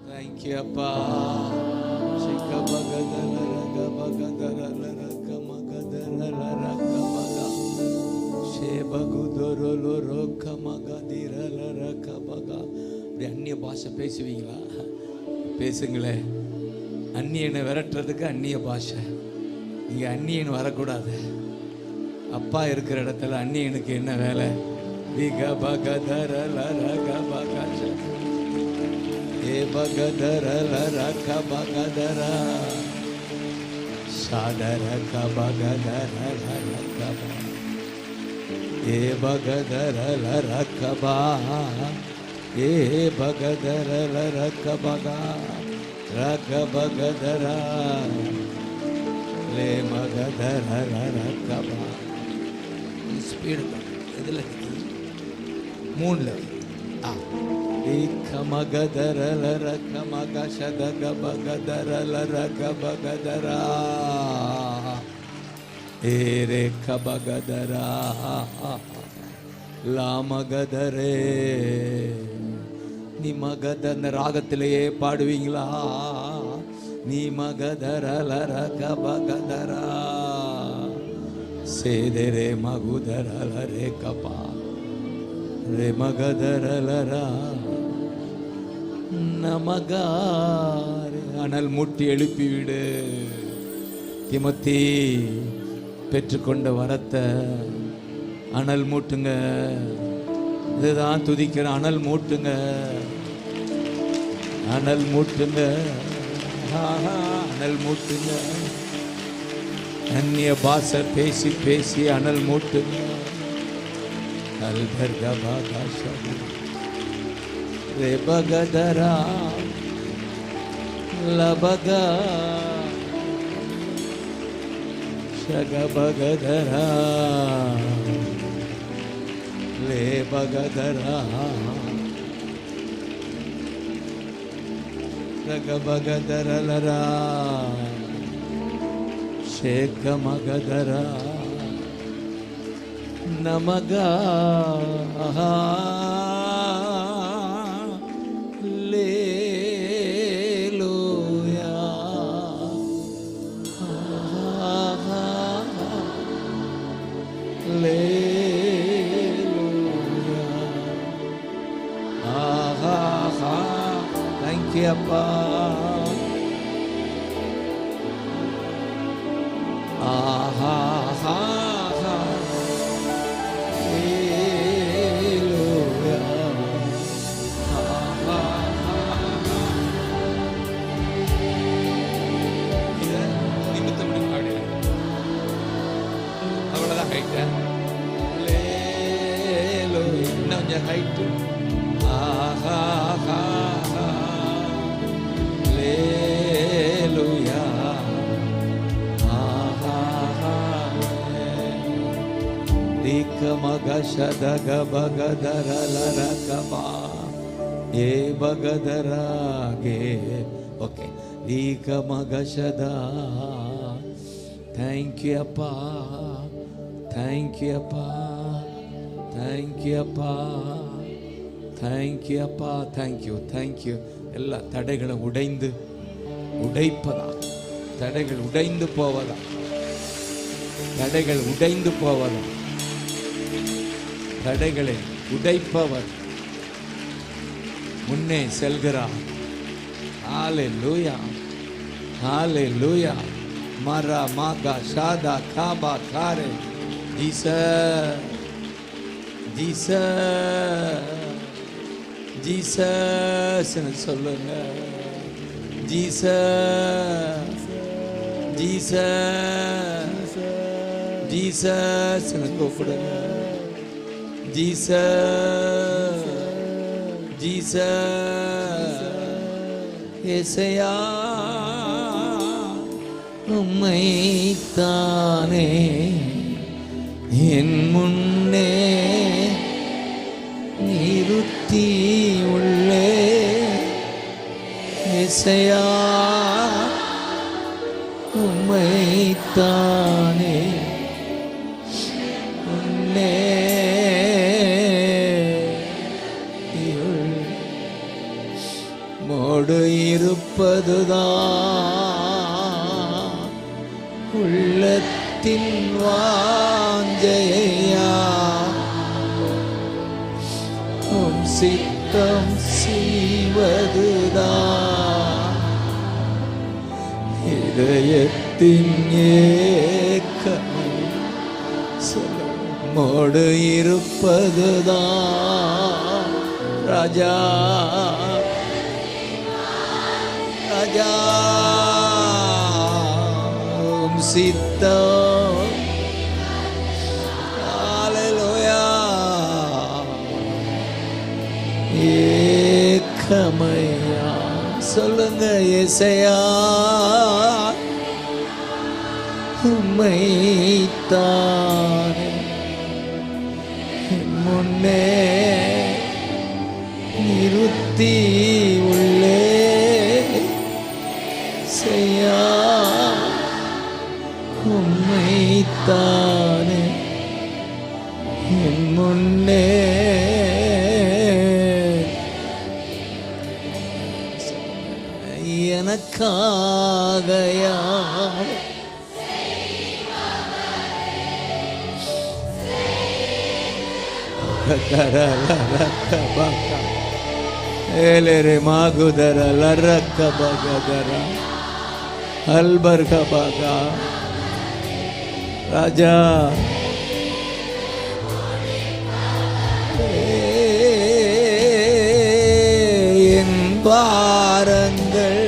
Thank you அப்பா. அந்நிய பாஷை பேசுவீங்களா? பேசுங்களேன். அந்நியனை விரட்டுறதுக்கு அந்நிய பாஷை. இங்கே அந்நியன் வரக்கூடாது. அப்பா இருக்கிற இடத்துல அந்நியனுக்கு என்ன வேலை? ஸ்பீடு இதில் மூணில் லாமகதரே. நீ மகத அந்த ராகத்திலேயே பாடுவீங்களா? நீ மகதரலரகபகதரா சேதரே மகுதரலரே கபா ரே மகதரலரா நமகாரே. அனல் மூட்டி எழுப்பிவிடு. திமோத்தி பெற்றுக்கொண்ட வரத்தை அனல் மூட்டுங்க. இதுதான் துதிக்கிற அனல் மூட்டுங்க, அனல் மூட்டுங்க, அனல் மூட்டுங்க. அந்நிய பாஷை பேசி பேசி அனல் மூட்டுங்க. பகதரா லபகா ஷகபகதரா லே பகதரா ரகபகதரலரா ಶೇಖಮಗದರ ನಮಗ ಲೇಲೂಯಾ ಲೇಲೂಯಾ. ಆಹಾ ಥ್ಯಾಂಕ್ ಯು ಅಪ್ಪ. அவ்வளோதான் ஹைட்டு. இன்னும் கொஞ்சம் ஹைட்டு. லேலுயா. மகஷதக பகதரலரகபா ஏ பகதராகே. ஓகே. லீக மகஷதா. தேங்க்யூ அப்பா, தேங்க்யூ அப்பா, தேங்க்யூ அப்பா, தேங்க்யூ அப்பா, தேங்க்யூ தேங்க்யூ. எல்லா தடைகளும் உடைப்பதா, தடைகள் உடைந்து போவதா, தடைகள் உடைந்து போவதா. தடைகளை உடைப்பவர் முன்னே செல்கிறார். ஹalleluya, ஹalleluya. மரா மாகா ஷாதா காபா காரே. ஜீசஸ், ஜீசஸ், ஜீசஸ்னு சொல்லுங்க. ஜீசஸ், ஜீசஸ், ஜீசஸ்னு கூப்பிடுங்க. Jesus, Jesus. ஏசையா உம்மைத்தானே என் முன்னே நிறுத்தி உள்ளே. ஏசையா உம்மைத்தானே முன்னே உம்மோடு இருப்பதுதான் உள்ளத்தின் வாஞ்சையா, உம் சித்தம் செய்வதுதான் இதயத்தின் ஏக்கம். உம்மோடு இருப்பதுதான் ராஜா, ராஜா உம் சித்தம். ஹல்லேலூயா. ஏக்கமையா சொல்லுங்க ஏசையா, உம்மைத்தானே முன்னே நிறுத்தி உள்ளே செய்யா, உம்மைத்தானே என் முன்னே எனக்காக யார் ஏலேரே மாகுதர லரக்க பகதர அல்பர்க பகா. ராஜா என் பாரங்கள்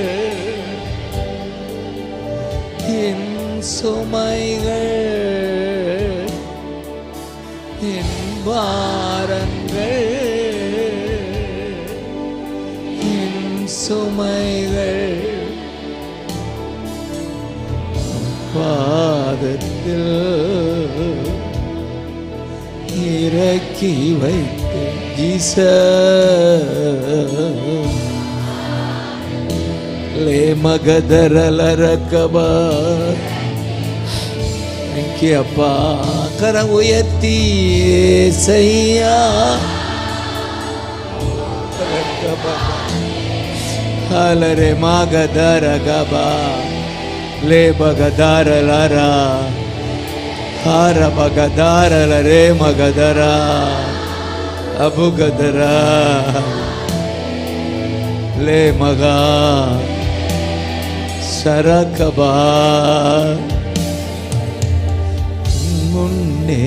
என் சுமைகள், என் பாரங்கள் என் சுமைகள் பாதத்தில் இறக்கி வைத்து லே மகதரலரகபா. அப்பா கரம் உயர்த்தி ஏசையா, ஹலரே மகதரகபா லே பகதரலரா ஹார பகதரலரே மகதரா அபுகதரா லே மகா சரகபா. முன்னே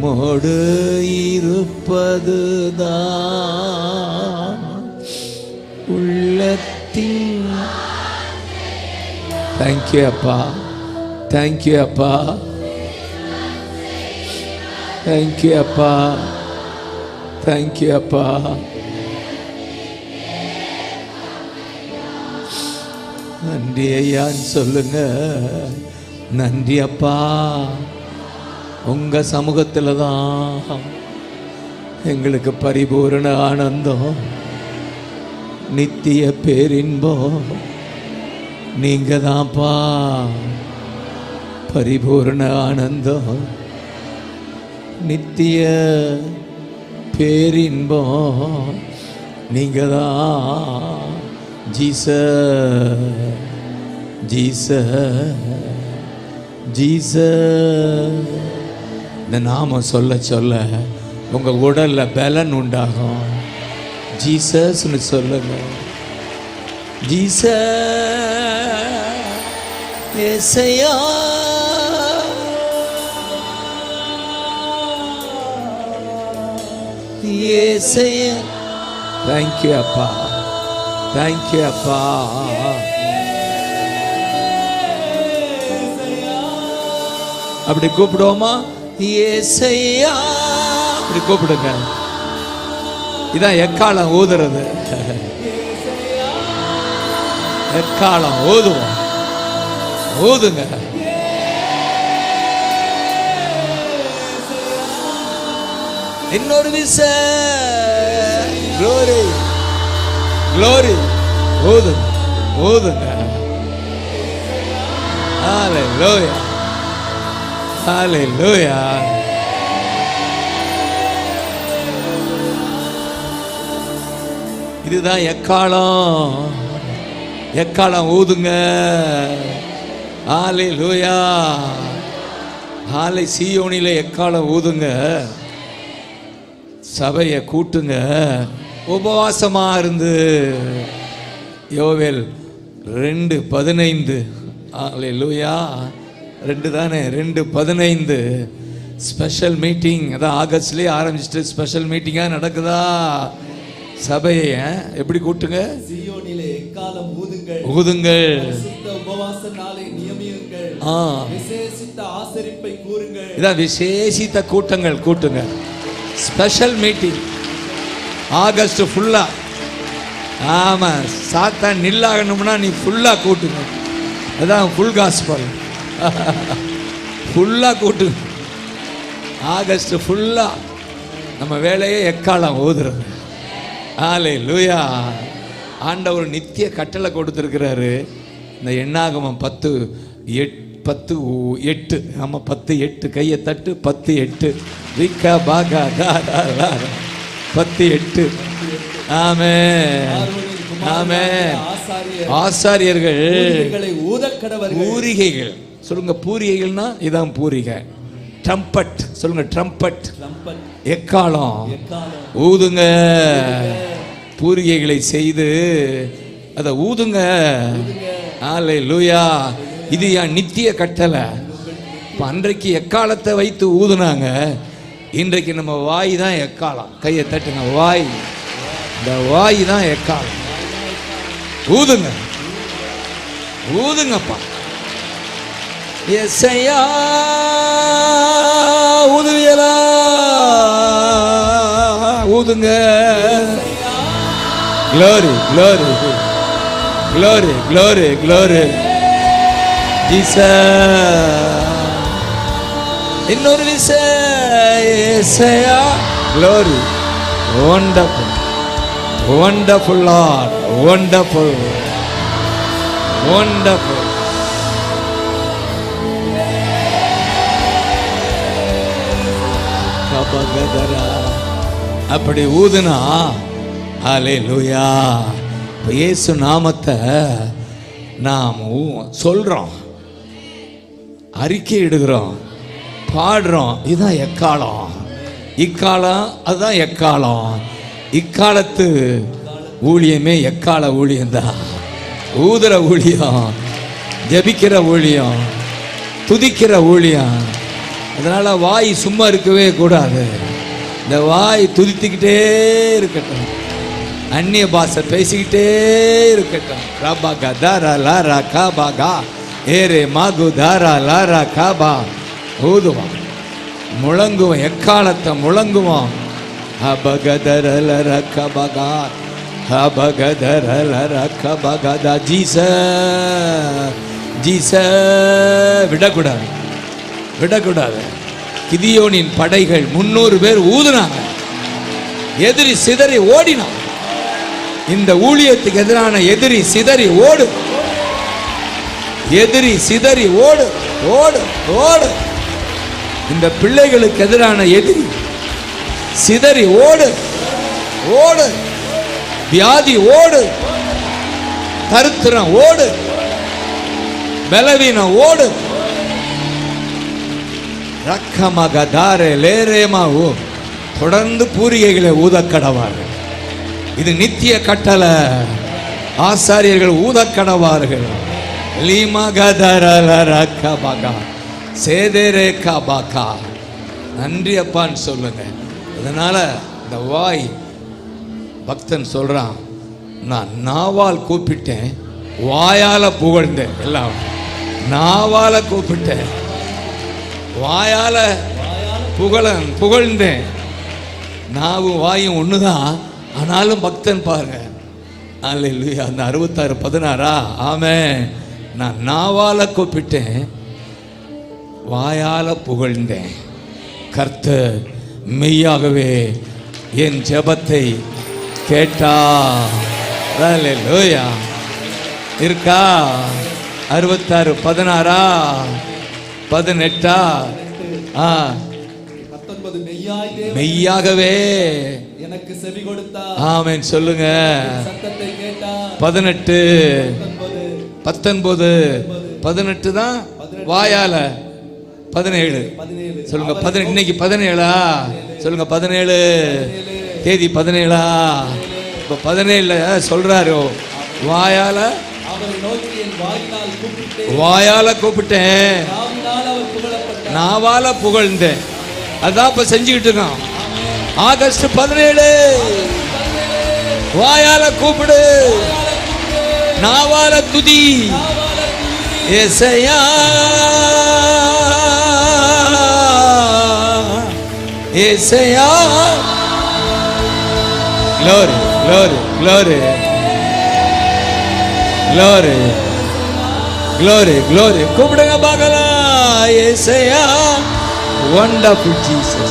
மோடு இருப்பதுதான் உள்ளத்தின். தேங்க்யூ அப்பா, தேங்க்யூ அப்பா, தேங்க்யூ அப்பா, தேங்க்யூ அப்பா. நன்றி ஐயான்னு சொல்லுங்க. நன்றி அப்பா, உங்க சமூகத்தில் தான் எங்களுக்கு பரிபூரண ஆனந்தம், நித்திய பேரின்பம். நீங்க தான்ப்பா பரிபூரண ஆனந்தம், நித்திய பேரின்பம். நீங்க தான் ஜீசஸ், ஜீசஸ், ஜீசஸ். இந்த நாம சொல்ல சொல்ல உங்க உடல்ல பலன் உண்டாகும். ஜீசஸ்னு சொல்லுங்க. ஜீசஸ் ஏசையா, ஏசையா. தேங்க்யூ அப்பா, தேங்க்யூ அப்பா. அப்படி கூப்பிடுவோமா? ஏசையா அப்படி கூப்பிடுங்க. இதான் எக்காலம் ஊதுறது. எக்காலம் ஊதுவோம், ஊதுங்க. இன்னொரு விச glory, glory. ஊதுங்க, ஊதுங்க. ஹalleluya, ஹalleluya. இதுதான் எக்காலம். எக்காலம் ஊதுங்க. ஹல்லேலூயா. சீயோனிலே எக்காலம் ஊதுங்க. சபையை கூட்டுங்க. உபவாசமா இருந்து. யோவேல் 2:15. ஹல்லேலூயா. 2 தானே, 2:15. Special meeting. அதான் ஆகஸ்ட்லேயே ஆரம்பிச்சுட்டு ஸ்பெஷல் மீட்டிங்காக நடக்குதா? சபையை எப்படி கூட்டுங்க? சீயோனிலே எக்காலம் ஊதுங்கள். ஊதுங்கள். பரிசுத்த உபவாச நாளை நியமியுங்கள். விசேஷித்த ஆசரிப்பை கூறுங்கள். இதான் விசேஷித்த கூட்டங்கள் கூட்டுங்க. ஸ்பெஷல் மீட்டிங் ஆகஸ்ட் ஃபுல்லா. ஆமா, சாத்தான் நில்லாகணும்னா நீ ஃபுல்லா கூட்டுங்க. அதான் ஃபுல் காஸ்பல். ஃபுல்லா கூட்டுங்க. ஆகஸ்ட் ஃபுல்லா நம்ம வேலையே எக்காலம் ஊதுறது. ஹல்லேலூயா. ஆண்டவர் நித்திய கட்டளை கொடுத்துருக்கிறாரு. இந்த எண்ணாகமம் 10:8. ஆமாம், 10:8. கையை தட்டு. 10:8. விக்கா பாகா 10:8. ஆமென். ஆமென். ஆசாரியர்கள் பூரிகைகள். சொல்லுங்க, பூரிகைகள்னா இதான் பூரிகை. ட்ரம்பட் சொல்லுங்க. ட்ரம்பட் எக்காலம் ஊதுங்க. பூரிகைகளை செய்து அதை ஊதுங்க. ஹல்லேலூயா. இது என் நித்திய கட்டளை. இப்போ அன்றைக்கு எக்காலத்தை வைத்து ஊதுனாங்க. இன்றைக்கு நம்ம வாய் தான் எக்காலம். கையை தட்டுங்க. வாய். இந்த வாய் தான் எக்காலம். ஊதுங்க. ஊதுங்கப்பா. எஸ்ஐயா ஊதுவியலா? ஊதுங்க. glory glory glory glory glory Jesus. இன்னொரு விசேஷயா glory. wonderful wonderful Lord, wonderful wonderful. அப்படி ஊதுனா ஹல்லேலூயா. இயேசு நாமத்தை நாம் சொல்றோம், அறிக்கை இடுகிறோம், பாடுறோம். இதுதான் எக்காலம். இக்காலம் அதுதான் எக்காலம். இக்காலத்து ஊழியமே எக்கால ஊழியம்தான். ஊதுற ஊழியம், ஜபிக்கிற ஊழியம், துதிக்கிற ஊழியம். அதனால வாய் சும்மா இருக்கவே கூடாது. இந்த வாய் துதித்துக்கிட்டே இருக்கட்டும், அந்நிய பாஷை பேசிக்கிட்டே இருக்கட்டும். ரபா கதாரா லாரா காபாகா ஏரே மாகு தாரா லாரா காபா. ஊதுவோம், முழங்குவோம், எக்காலத்தை முழங்குவோம். அபகதரலர கபகா அபகதரலர கபகதா. ஜீச விடக்கூடாது, விடக்கூடாது. கிதியோனின் படைகள் 300 பேர் ஊதுனாங்க. எதிரி சிதறி ஓடினான். இந்த ஊழியத்துக்கு எதிரான எதிரி சிதறி ஓடு. எதிரி சிதறி ஓடு, ஓடு, ஓடு. இந்த பிள்ளைகளுக்கு எதிரான எதிரி சிதறி ஓடு, ஓடு. வியாதி ஓடு, தரித்திரம் ஓடு, பலவீனம் ஓடு. ரக்கமகதாரே லேரேமாவோ. தொடர்ந்து பூரிகைகளை ஊதக்கடவார்கள். இது நித்திய கட்டளை. ஆசாரியர்கள் ஊதக்கடவார்கள். நன்றி அப்பான்னு சொல்லுங்க. அதனால இந்த வாய் பக்தன் சொல்றான், நான் நாவால் கூப்பிட்டேன், வாயால புகழ்ந்தேன். எல்லாம் நாவால கூப்பிட்டேன், வாயால புகழ்ந்தேன். நாவும் வாயும் ஒண்ணுதான். ஆனாலும் பக்தன் பாருங்க. அல்லேலூயா. அந்த 66:16. ஆமென். நான் நாவால கூப்பிட்டேன், வாயால புகழ்ந்தேன். கர்த்தர் மெய்யாகவே என் ஜெபத்தை கேட்டா. அல்லேலூயா. இருக்கா? 66:16 18 மெய்யாகவே எனக்கு செவி கொடுத்தார். ஆமென் சொல்லுங்க. சத்தத்தை கேட்டார். 18 19 18 தான் வாயால. 17 சொல்லுங்க. 17 இன்னைக்கு 17 சொல்லுங்க. 17 தேதி 17 இப்ப 17 சொல்றாரு. வாயால அவரை நோக்கி என் வாயினால் கூப்பிட்டேன். வாயால கூப்பிட்டேன், நாவினால் அவர் புகழப்பட்டார். நாவால புகழ்ந்தேன். அதான் இப்ப செஞ்சுக்கிட்டு இருக்கோம். ஆகஸ்ட் 17 வாயால கூப்பிடு, நாவால துதி. ஏசையா ஏசையா. glory glory glory glory glory glory. கூப்பிடுங்க பார்க்கலாம். ஏசையா. wonderful Jesus,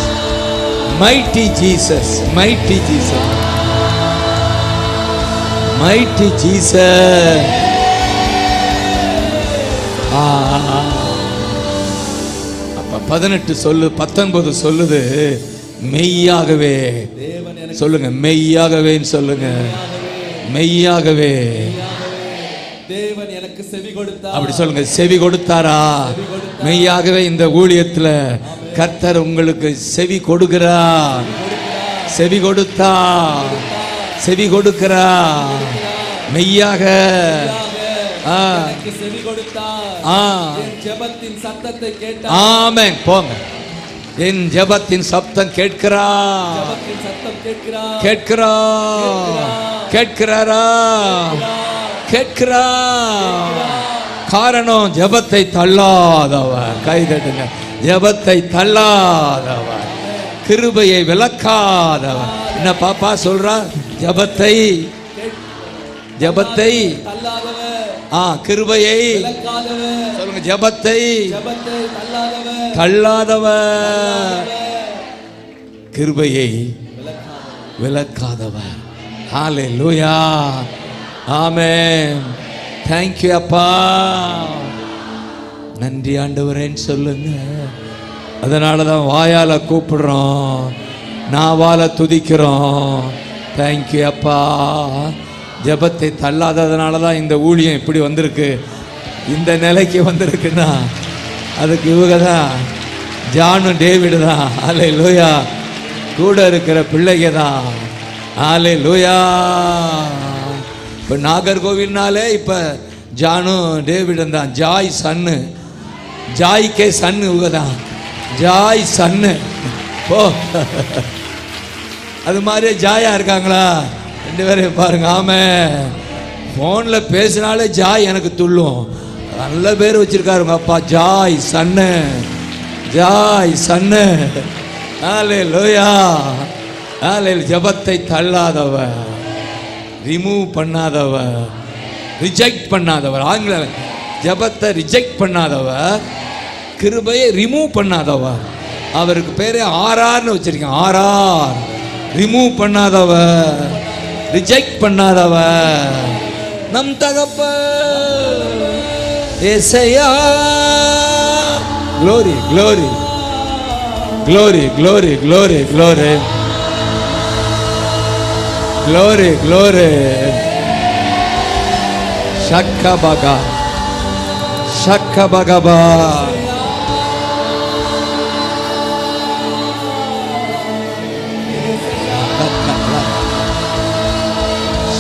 mighty Jesus, mighty Jesus, mighty Jesus. அப்ப 18 சொல்லு, 19 சொல்லுது மெய்யாகவே. தேவன் எனக்கு சொல்லுங்க மெய்யாகவே சொல்லுங்க. மெய்யாகவே தேவன் எனக்கு செவி கொடுத்தார். அப்படி சொல்லுங்க. செவி கொடுத்தாரா? மெய்யாகவே இந்த ஊழியத்துல கர்த்தர் உங்களுக்கு செவி கொடுக்கிறார். செவி கொடுத்தா, செவி கொடுக்கிறா. மெய்யாக எனக்கு செவி கொடுத்தார். என் ஜெபத்தின் சத்தத்தை கேட்டார். ஆமென். போங்க. என் ஜெபத்தின் சப்தம் கேட்கிறா. ஜெபத்தின் சத்தம் கேட்கிறார். கேட்கிறா. கேட்கிறாரா? கேட்கிறா. காரணம் ஜெபத்தை தள்ளாதவர். கைதட்டுங்க. ஜெபத்தை தள்ளாதவர், கிருபையை விலக்காதவர். என்ன பாப்பா சொல்றா? ஜெபத்தை ஜெபத்தை கிருபையை சொல்லுங்க. ஜெபத்தை தள்ளாதவர், கிருபையை விலக்காதவர். ஹல்லேலூயா. ஆமென். Thank you அப்பா. நன்றி ஆண்டவரேன்னு சொல்லுங்க. அதனால தான் வாயால கூப்பிடுறோம், நாவால துதிக்கிறோம். தேங்க்யூ அப்பா. ஜெபத்தை தள்ளாததுனால தான் இந்த ஊழியம் இப்படி வந்திருக்கு, இந்த நிலைக்கு வந்திருக்குன்னா அதுக்கு இவங்க தான், ஜானும் டேவிடு தான். ஹல்லேலூயா. கூட இருக்கிற பிள்ளைங்க தான். ஹல்லேலூயா. இப்போ நாகர்கோவில்னாலே இப்போ ஜானும் டேவிடும் தான். ஜாய் சன்னு, ஜாய்க்கே சன்னு இவங்க தான். ஜாய் சன்னு. ஓ, அது மாதிரியே ஜாயா இருக்காங்களா? 2 பேரையும் பாருங்க. ஆமே, ஃபோனில் பேசினாலே ஜாய் எனக்கு துள்ளும். நல்ல பேர் வச்சிருக்காரு உங்க அப்பா. ஜாய் சன்னு, ஜாய் சன்னு. ஹல்லேலூயா. ஹல்லேலூயா. ஜெபத்தை தள்ளாதவர், ரிமூவ் பண்ணாதவர், ரிஜெக்ட் பண்ணாதவர். ஆங்கில ஜெபத்தை ரிஜெக்ட் பண்ணாதவர், கிருபையை ரிமூவ் பண்ணாதவர். அவருக்கு பேரே ஆர்ஆர்னு வச்சிருக்கேன். ஆர்ஆர். ரிமூவ் பண்ணாதவர், ரிஜெக்ட் பண்ணாதவர். நம் தகப்பன் ஏசையா. Glory glory glory glory glory glory glory glory. ஷக்கபகா ஷக்கபகபா.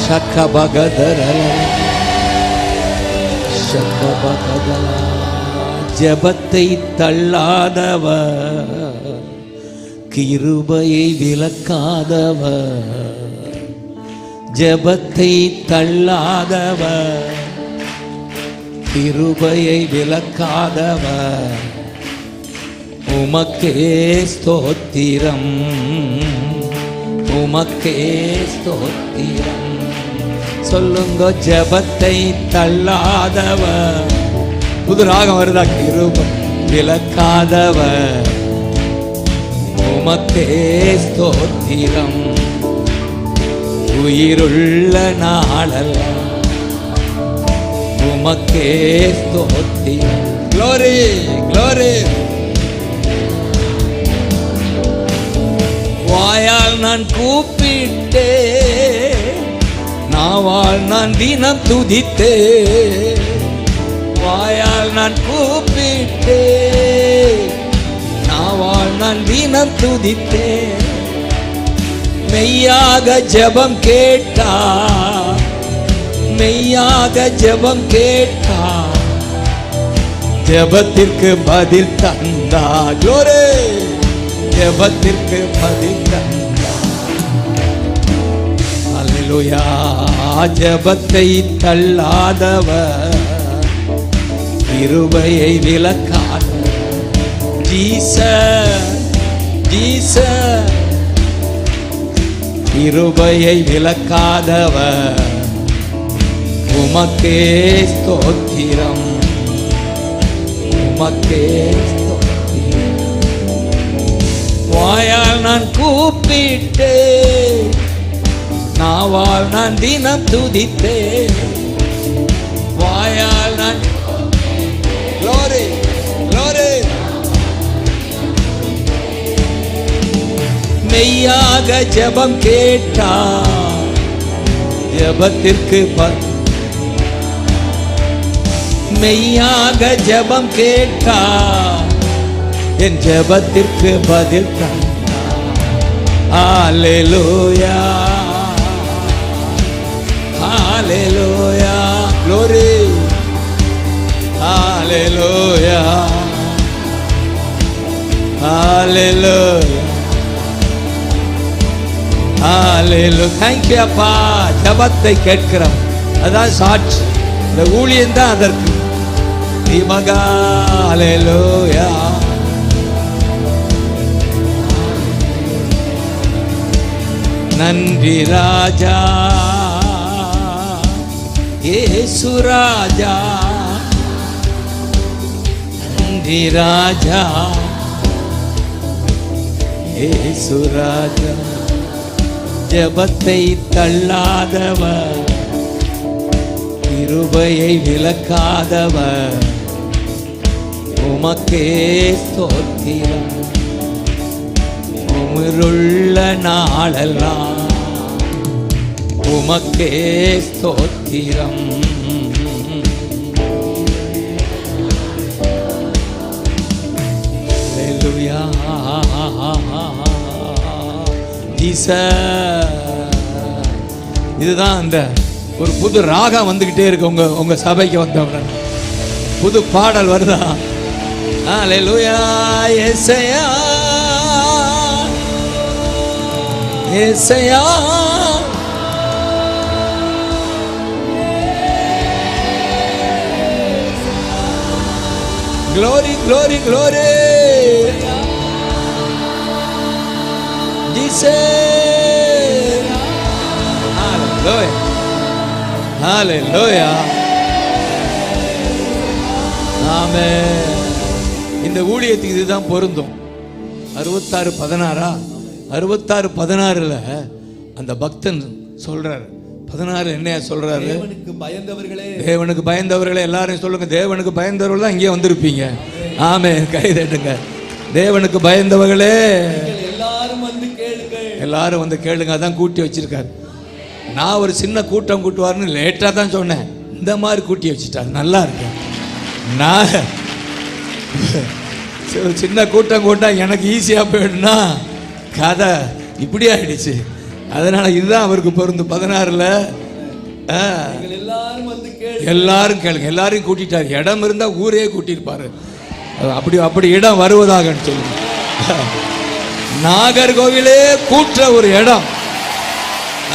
ஷக்கபகதர ஷக்கபகதர. ஜெபத்தை தள்ளாதவர், கிருபையை விலக்காதவர். ஜெபத்தை தள்ளாதவர், கிருபையை விலக்காதவர். உமக்கே ஸ்தோத்திரம், உமக்கே ஸ்தோத்திரம். சொல்லுங்க. ஜெபத்தை தள்ளாதவர். புது ராகம் வருதா? கிருபை விலக்காதவர். உமக்கே ஸ்தோத்திரம். உயிருள்ள நாளெல்லாம் உமக்கே ஸ்தோத்திரம். Glory glory. வாயால் வாயால் நான் கூப்பிட்டே, நாவால் நான் தினம் துதித்தே, வாயால் நான் கூப்பிட்டே, நாவால் நான் தினம் துதித்தே. மெய்யாக ஜெபம் கேட்டா, மெய்யாக ஜெபம் கேட்டா, ஜெபத்திற்கு பதில் தந்தா. ஜோரே, ஜெபத்திற்கு பதில் தந்தா. அல்லேலூயா. ஜெபத்தை தள்ளாதவர், கிருபையை விலக்காத. ஜீசஸ், ஜீசஸ், கிருபையை விலக்காதவர், உமக்கே ஸ்தோத்திரம், உமக்கே ஸ்தோத்திரம். வாயால் நான் கூப்பிட்டே, நாவால் நான் தினம் துதித்தே, வாயால் நான் glory, glory. மெய்யாக ஜெபம் கேட்டா, ஜெபத்திற்கு மெய்யாக ஜெபம் கேட்டா, என் ஜெபத்திற்கு பதில் தந்தா. ஹல்லேலூயா, ஹல்லேலூயா, glory, ஹல்லேலூயா, ஹல்லேலூயா, ஹல்லேலூயா. தேங்க்யூ அப்பா. ஜெபத்தை கேட்கிறோம், அதான் சாட்சி. இந்த ஊழியம் தான் அதற்கு. மகா ஹல்லேலூயா. நன்றி ராஜா, இயேசு ராஜா, நன்றி ராஜா, இயேசு ராஜா. ஜெபத்தை தள்ளாதவர், கிருபையை விலக்காதவர், உமக்கே ஸ்தோத்திரம். உயிருள்ள நாளெல்லாம் உமக்கே ஸ்தோத்திரம். ஹல்லேலூயா. இதுதான் அந்த ஒரு புது ராகம் வந்துகிட்டே இருக்கு. உங்க சபைக்கு வந்தவங்க புது பாடல் வருதா? ஹல்லேலூயா. யெசையா, யெசையா, glory, glory, glory. Jesus, hallelujah, hallelujah, ஆமென். இந்த ஊழியத்துக்கு இதுதான் பொருந்தும். 66:16 66:16 அந்த பக்தன் சொல்றாரு. 16 என்ன சொல்றாரு? தேவனுக்கு பயந்தவர்களே, தேவனுக்கு பயந்தவர்களே. எல்லாரும் சொல்லுங்க, தேவனுக்கு பயந்தவர்கள் தான் இங்கே வந்திருப்பீங்க. ஆமென். கை தட்டுங்க. தேவனுக்கு பயந்தவர்களே எல்லாரும் வந்து கேளுங்க, எல்லாரும் வந்து கேளுங்க. அதான் கூட்டி வச்சிருக்காரு. நான் ஒரு சின்ன கூட்டம் கூட்டுவாருன்னு லேட்டாக தான் சொன்னேன். இந்த மாதிரி கூட்டி வச்சுட்டாரு. நல்லா இருக்கு. நான் சின்ன கூட்டம் கூட்டா எனக்கு ஈஸியாக போயிடுனா கதை இப்படி ஆயிடுச்சு. அதனால இதுதான் அவருக்கு பொருந்து. 16 எல்லாரும் வந்து கேளுங்க, எல்லாரும் கேளுங்க. எல்லாரையும் கூட்டிட்டாரு. இடம் இருந்தா ஊரே கூட்டியிருப்பாரு. அப்படி இடம் வருவதாக சொல்லுங்க. நாகர்கோவிலே கூற்ற ஒரு இடம்.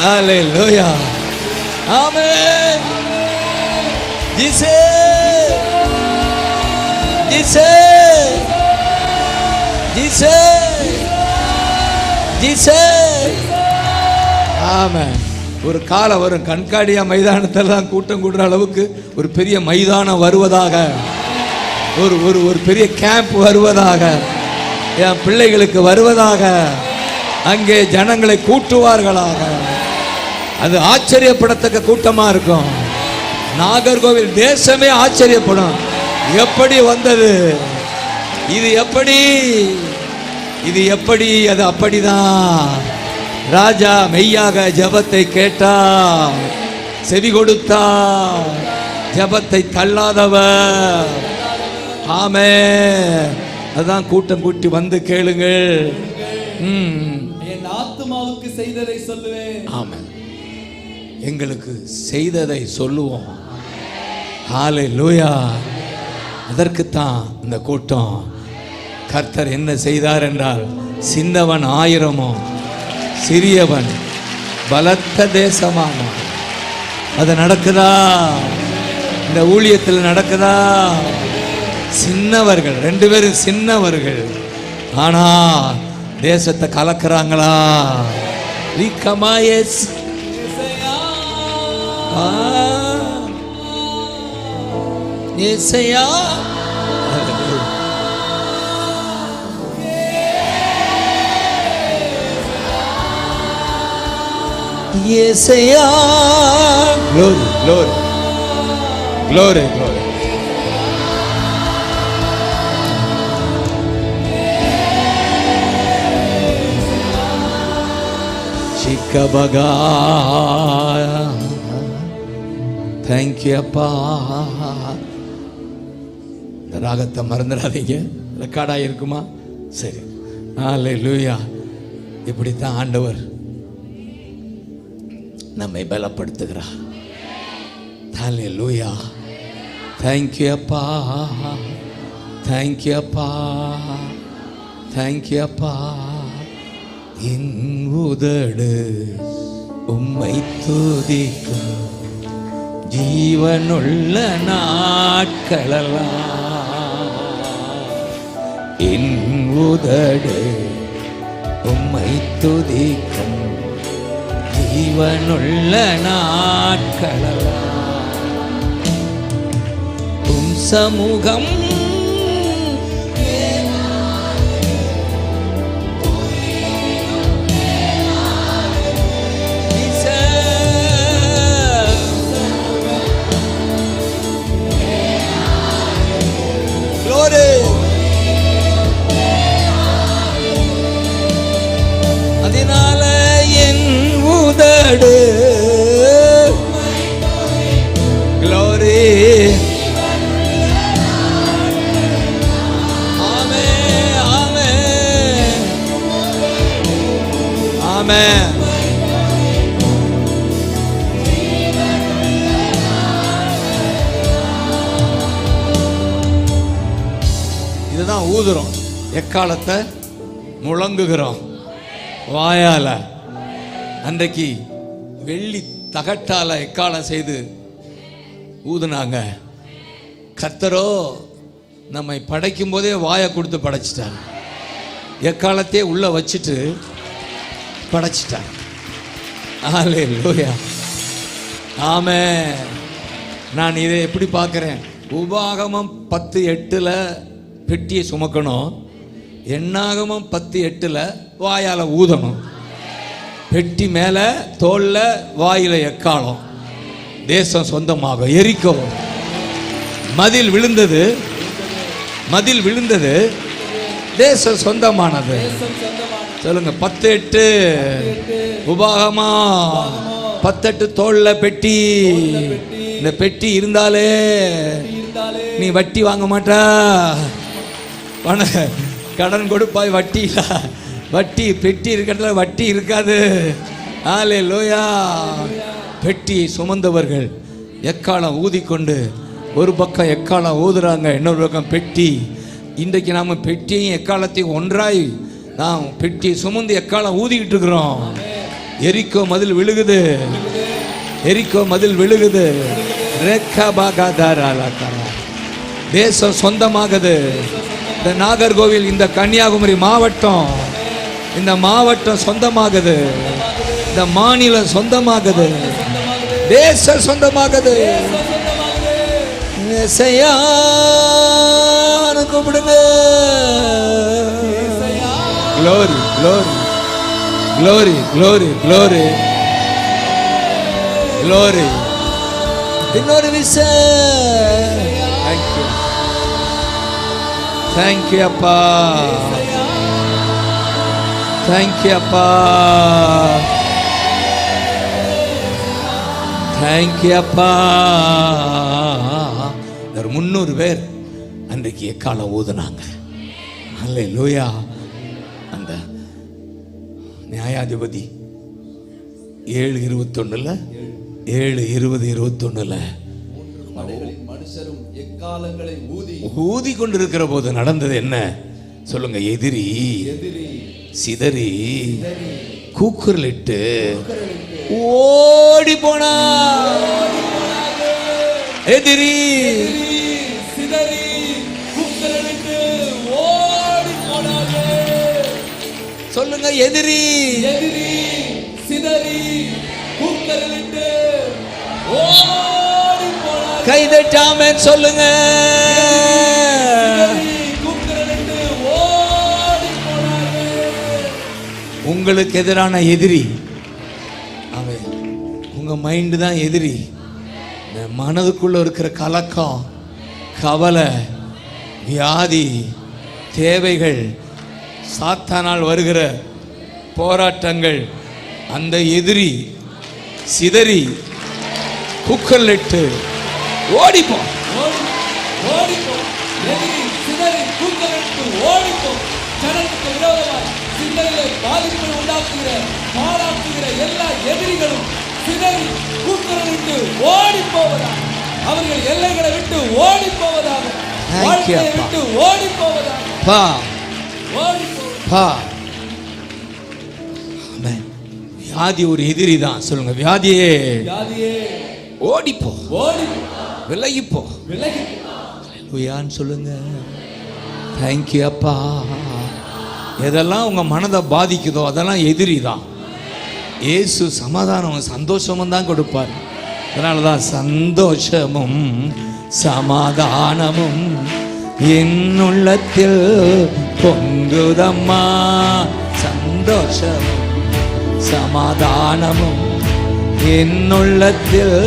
Hallelujah. Amen. Jesus, Jesus, Jesus, Jesus. Amen. ஒரு காலம் வரும், கண்காடியா மைதானத்தெல்லாம் கூட்டம் கூடுற அளவுக்கு ஒரு பெரிய மைதானம் வருவதாக, ஒரு ஒரு ஒரு பெரிய கேம்ப் வருவதாக, என் பிள்ளைகளுக்கு வருவதாக, அங்கே ஜனங்களை கூட்டுவார்களாக. அது ஆச்சரியப்படத்தக்க கூட்டமா இருக்கும். நாகர்கோவில் தேசமே ஆச்சரியப்படும். எப்படி வந்தது இது? எப்படி இது? எப்படி அது? அப்படிதான் ராஜா மெய்யாக ஜெபத்தை கேட்டார், செவி கொடுத்தார், ஜெபத்தை தள்ளாதவர். ஆமென். அதான் கூட்டம் கூட்டி வந்து கேளுங்கள். என் ஆத்துமாவுக்கு செய்ததை சொல்லுவேன். ஆமென். எங்களுக்கு செய்ததை சொல்லுவோம். ஹல்லேலூயா. அதற்குத்தான் இந்த கூட்டம். கர்த்தர் என்ன செய்தார் என்றால், சின்னவன் 1000 சிறியவன் பலத்த தேசமாமா. அது நடக்குதா? இந்த ஊழியத்தில் நடக்குதா? சின்னவர்கள் 2 பேரும் சின்னவர்கள், ஆனா தேசத்தை கலக்குறாங்களா? ரிகமாயஸ் ஏசையா. ஏசையா. glory glory glory glory. சிக்கபகா. Thank you அப்பா. இந்த ராகத்தை மறந்துடாதீங்க. ரெக்கார்டாக இருக்குமா? சரி. ஹல்லேலூயா. இப்படித்தான் ஆண்டவர் நம்மை பலப்படுத்துகிறார். ஹல்லேலூயா. Thank you அப்பா. Thank you அப்பா. Thank you அப்பா. என் உதடு உம்மை துதிக்கும் ஜீவனுள்ள நாட்களெல்லாம். என் உதடு உம்மை துதிக்கும் ஜீவனுள்ள நாட்களெல்லாம். உம் சமூகம் அதனால என் உதடு glory. ஆமென் ஆமென் ஆமென். இதுதான் ஊதுறோம். எக்காலத்தை முழங்குகிறோம் வாயால. அன்றைக்கு வெள்ளி தகட்டால எக்காலம் செய்து ஊதுனாங்க. கர்த்தரோ நம்மை படைக்கும் போதே வாயை கொடுத்து படைச்சிட்டாங்க. எக்காலத்தையே உள்ள வச்சுட்டு படைச்சிட்டாங்க. ஹல்லேலூயா. ஆமென். நான் இதை எப்படி பார்க்குறேன்? உபாகமம் 10:8 பெட்டியை சுமக்கணும். எண்ணாகமம் 10:8 வாயால ஊதணும். பெட்டி மேல தோல்ல வாயில எக்காலம். தேசம் சொந்தமாக. எரிக்கோ மதில் விழுந்தது, மதில் விழுந்தது, தேசம் சொந்தமானது. சொல்லுங்க. 10:8 உபாகமா. 10:8 தோல்ல பெட்டி. இந்த பெட்டி இருந்தாலே நீ வட்டி வாங்க மாட்டா. கடன் கொடுப்பாய், வட்டி இல்ல. வட்டி பெட்டி இருக்கிறதுல வட்டி இருக்காது. ஹல்லேலூயா. பெட்டி சுமந்தவர்கள் எக்காலம் ஊதிக்கொண்டு, ஒரு பக்கம் எக்காலம் ஊதுறாங்க, இன்னொரு பக்கம் பெட்டி. இன்றைக்கு நாம பெட்டியையும் எக்காலத்தையும் ஒன்றாய் நாம் பெட்டி சுமந்து எக்காலம் ஊதிக்கிட்டு இருக்கிறோம். எரிக்கோ மதில் விழுகுது, எரிக்கோ மதில் விழுகுது. தேசம் சொந்தமாகுது. இந்த நாகர்கோவில், இந்த கன்னியாகுமரி மாவட்டம், இந்த மாவட்டம் சொந்தமாகுது. இந்த மாநிலம் சொந்தமாகுது. தேசம் சொந்தமாகுது. கூப்பிடுங்க. Glory, glory, glory, glory, glory, glory. இன்னொரு விஷயம். Thank you. Thank you அப்பா. தேங்க்யூ அப்பா, தேங்க்யூ அப்பா. ஒரு 300 பேர் அன்றைக்கு எக்காலம் ஊதுனாங்க. அல்லேலூயா. அந்த நியாயாதிபதி 7:21 7:20-21 மனுஷரும் எக்காலங்களை ஊதி கொண்டிருக்கிற போது நடந்தது என்ன சொல்லுங்க? எதிரி சிதறி கூக்குரலிட்டு ஓடி போனா. எதிரி சிதறி கூக்குரலிட்டு ஓடி போனார்கள். சொல்லுங்க, எதிரி சிதறி கூக்குரலிட்டு ஓடி போனார்கள். கைதட்டாம சொல்லுங்க. கூக்குரலிட்டு ஓடி போனார்கள். உங்களுக்கு எதிரான எதிரி அவன் உங்க மைண்டு தான் எதிரி. மனதுக்குள்ள இருக்கிற கலக்கம், கவலை, வியாதி, தேவைகள், சாத்தானால் வருகிற போராட்டங்கள், அந்த எதிரி சிதறி கூக்குரலிட்டு ஓடிப்போம். எதிரி சிதறி கூக்குரலிட்டு ஓடிப்போம். ஜனத்துக்கு விரோதமாய் சிந்தனைகளை பாதிப்பை உண்டாக்குகிற பாராட்டுகிற எல்லா எதிரிகளும் சிதறி கூக்குரலிட்டு ஓடி போவதாக, அவர்கள் எல்லைகளை விட்டு ஓடி போவதாக, வாழ்க்கையை விட்டு ஓடி போவதாக. வியாதி ஒரு எதிரி தான். சொல்லுங்க, வியாதியே ஓடிப்போ, விலகிப்போ, விலகிப்போன்னு சொல்லுங்க. தேங்க்யூ அப்பா. எதெல்லாம் உங்க மனதை பாதிக்குதோ அதெல்லாம் எதிரி தான். இயேசு சமாதானம் சந்தோஷமும் தான் கொடுப்பார். அதனால தான் சந்தோஷமும் சமாதானமும் என் உள்ளத்தில் பொங்குதம்மா. சந்தோஷமும் சமாதானமும் என் உள்ளத்தில்.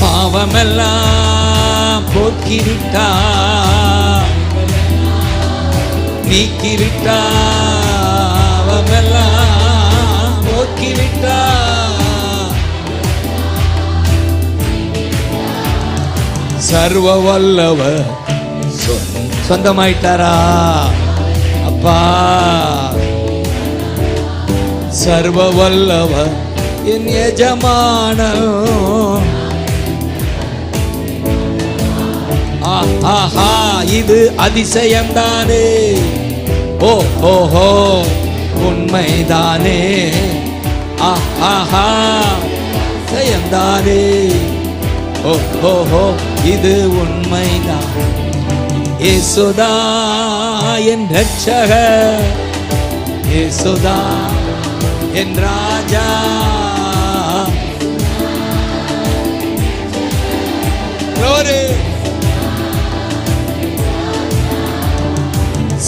பாவமெல்லாம் போக்கிவிட்டா, நீக்கிவிட்டா, பாவமெல்லாம் போக்கிவிட்டா. சர்வ வல்லவர் சொந்தமாயிட்டாரா அப்பா? சர்வ வல்லவர் என் எஜமானோ. ஆஹா, இது அதிசயம்தானே. ஓ ஓஹோ, உண்மைதானே. ஆஹா, அதிசயம்தானே. ஓ ஓஹோ, இது உண்மைதான். இயேசுதா என் ரட்சகர், இயேசுதா என் ராஜா.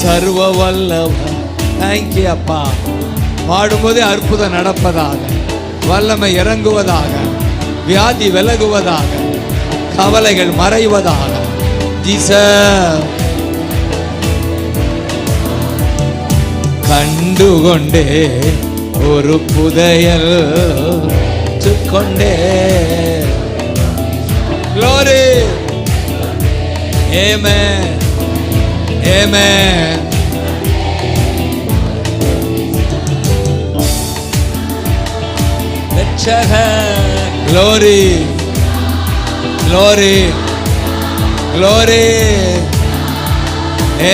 சர்வ வல்லவர். தேங்க்யூ அப்பா. பாடும்போதே அற்புதம் நடப்பதாக, வல்லமை இறங்குவதாக, வியாதி விலகுவதாக, கவலைகள் மறைவதாக. கண்டுகொண்டே ஒரு புதையல் கொண்டே. Glory. Amen. Amen. Glory. Glory. Glory.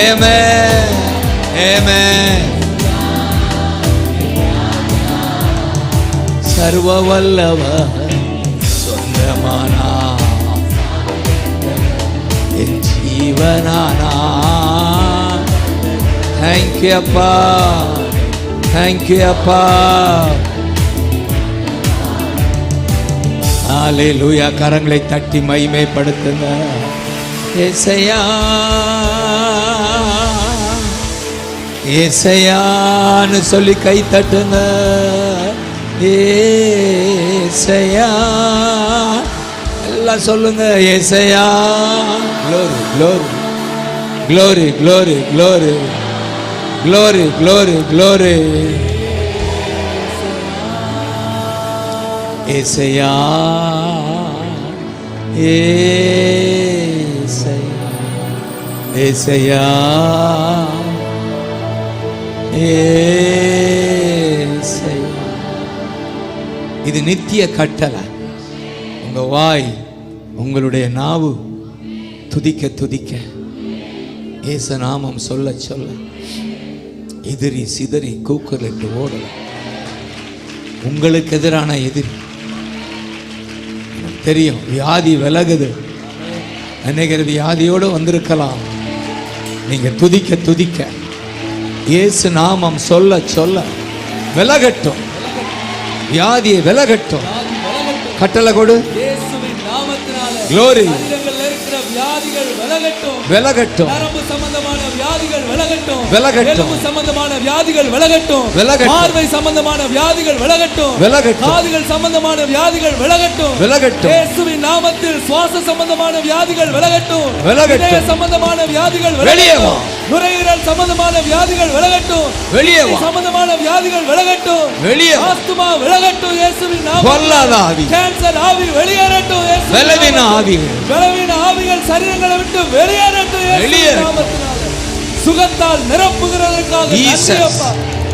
Amen. Amen. சர்வ வல்லவர் சொந்தமானா என் ஜீவனானா. தேங்க்யூ அப்பா, தேங்க்யூ அப்பா. ஹல்லேலூயா. கரங்களை தட்டி மகிமைப்படுத்துங்க. ஏசையா, ஏசையான்னு சொல்லி கை தட்டுங்க. ஏசையா எல்லாம் சொல்லுங்க. ஏசையா. Glory, glory, glory, glory, glory. glory, glory, glory. ஏசையா, ஏசையா, ஏசையா, ஏசையா. இது நித்திய கட்டளை. உங்க வாய், உங்களுடைய நாவு துதிக்க துதிக்க, ஏசு நாமம் சொல்ல சொல்ல எதிரி சிதறி கூக்குரலிட்டு ஓடல. உங்களுக்கு எதிரான எதிரி தெரியும். வியாதி விலகுது. அநேகர் வியாதியோடு வந்திருக்கலாம். நீங்க துதிக்க துதிக்க, இயேசு நாமம் சொல்ல சொல்ல விலகட்டும். வியாதியை விலகட்டும். கட்டளை கொடு. இயேசுவின் நாமத்தினால Glory. சரீரங்களில் இருக்கிற வியாதிகள் விலகட்டும். விலகட்டும். நரம்பு சம்பந்தமான வியாதிகள் விலகட்டும். விலகட்டும். எலும்பு சம்பந்தமான வியாதிகள் விலகட்டும். விலகட்டும். பார்வை சம்பந்தமான வியாதிகள் விலகட்டும். விலகட்டும். காதுகள் சம்பந்தமான வியாதிகள் விலகட்டும். விலகட்டும். இயேசுவின் நாமத்தில் சுவாச சம்பந்தமான வியாதிகள் விலகட்டும். விலகட்டும். இதய சம்பந்தமான வியாதிகள் வெளியே வா. நுரையீரல் சம்பந்தமான வியாதிகள் விலகட்டும். வெளியே வா. சம்பந்தமான வியாதிகள் விலகட்டும். வெளியே வா. ஆஸ்துமா விலகட்டும். இயேசுவின் பொல்லாத நாமத்தில் ஆவி, கேன்சர் ஆவி வெளியேறட்டும். இயேசுவின் பலவீன நாமத்தில். ஆவிகள், பலவீன ஆவிகள் சரீரங்களை விட்டு வெளியேறட்டும். இயேசுவின் வெளியேறட்டும். நாமத்தினால. சுகத்தால் நிரப்புகிறதற்காக Jesus. நன்றி அப்பா.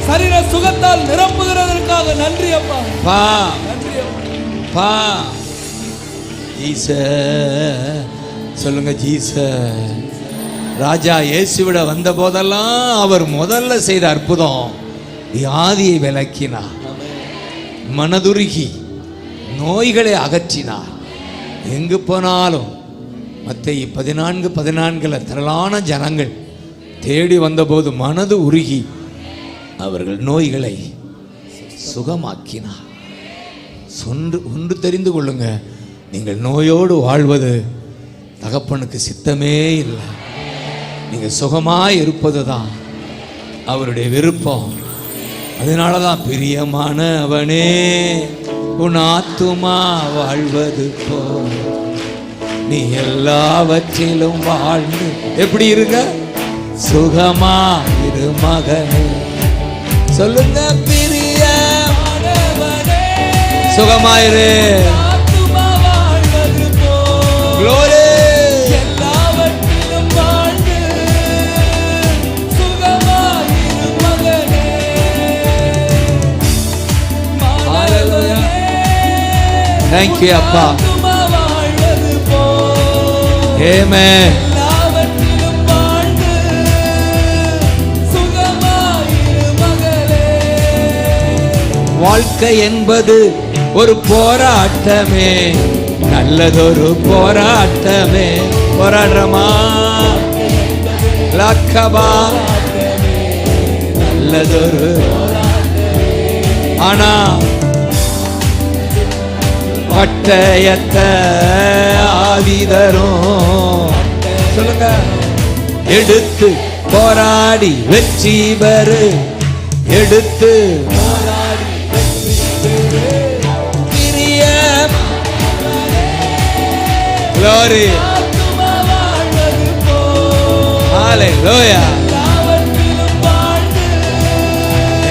சரீர சுகத்தால் நிரப்புகிறதற்காக நன்றி அப்பா. பா நன்றி அப்பா. பா. ஜீசஸ் சொல்லுங்க. ஜீசஸ். ராஜா இயேசுவிட வந்த போதெல்லாம் அவர் முதல்ல செய்த அற்புதம் வியாதியை விலக்கினார். மனதுருகி நோய்களை அகற்றினார். எங்கு போனாலும் மத்தேயு 14:14 திரளான ஜனங்கள் தேடி வந்தபோது மனது உருகி அவர்கள் நோய்களை சுகமாக்கினார். ஒன்று தெரிந்து கொள்ளுங்க, நீங்கள் நோயோடு வாழ்வது தகப்பனுக்கு சித்தமே இல்லை. நீங்கள் சுகமாய் இருப்பது தான் அவருடைய விருப்பம். அதனால தான் பிரியமான அவனே உன் ஆத்துமா வாழ்வது போ, நீ எல்லாவற்றிலும் வாழ்ந்து எப்படி இருங்க, சுகமா இரு மகனே. சொல்லுங்க. பிரியமானவனே சுகமாயிரு. ஆத்துமா வாழ்வது போல் Glory. எல்லாவற்றிலும் வாழ்ந்து சுகமாயிரு மகனே. Hallelujah. Thank you, அப்பா. ஆத்துமா வாழ்வது போல் Amen. எல்லாவற்றிலும் வாழ்ந்து சுகமாயிரு மகளே. வாழ்க்கை என்பது ஒரு போராட்டமே, நல்லதொரு போராட்டமே. போராடுறமா லக்கபா, நல்லதொரு. ஆனா பட்டயத்தை ஆவிதரும் சொல்லுங்க, எடுத்து போராடி வெற்றி பெறு. எடுத்து Glory. ஆத்துமா வாழ்வது போல் Hallelujah. எல்லாவற்றிலும் வாழ்ந்து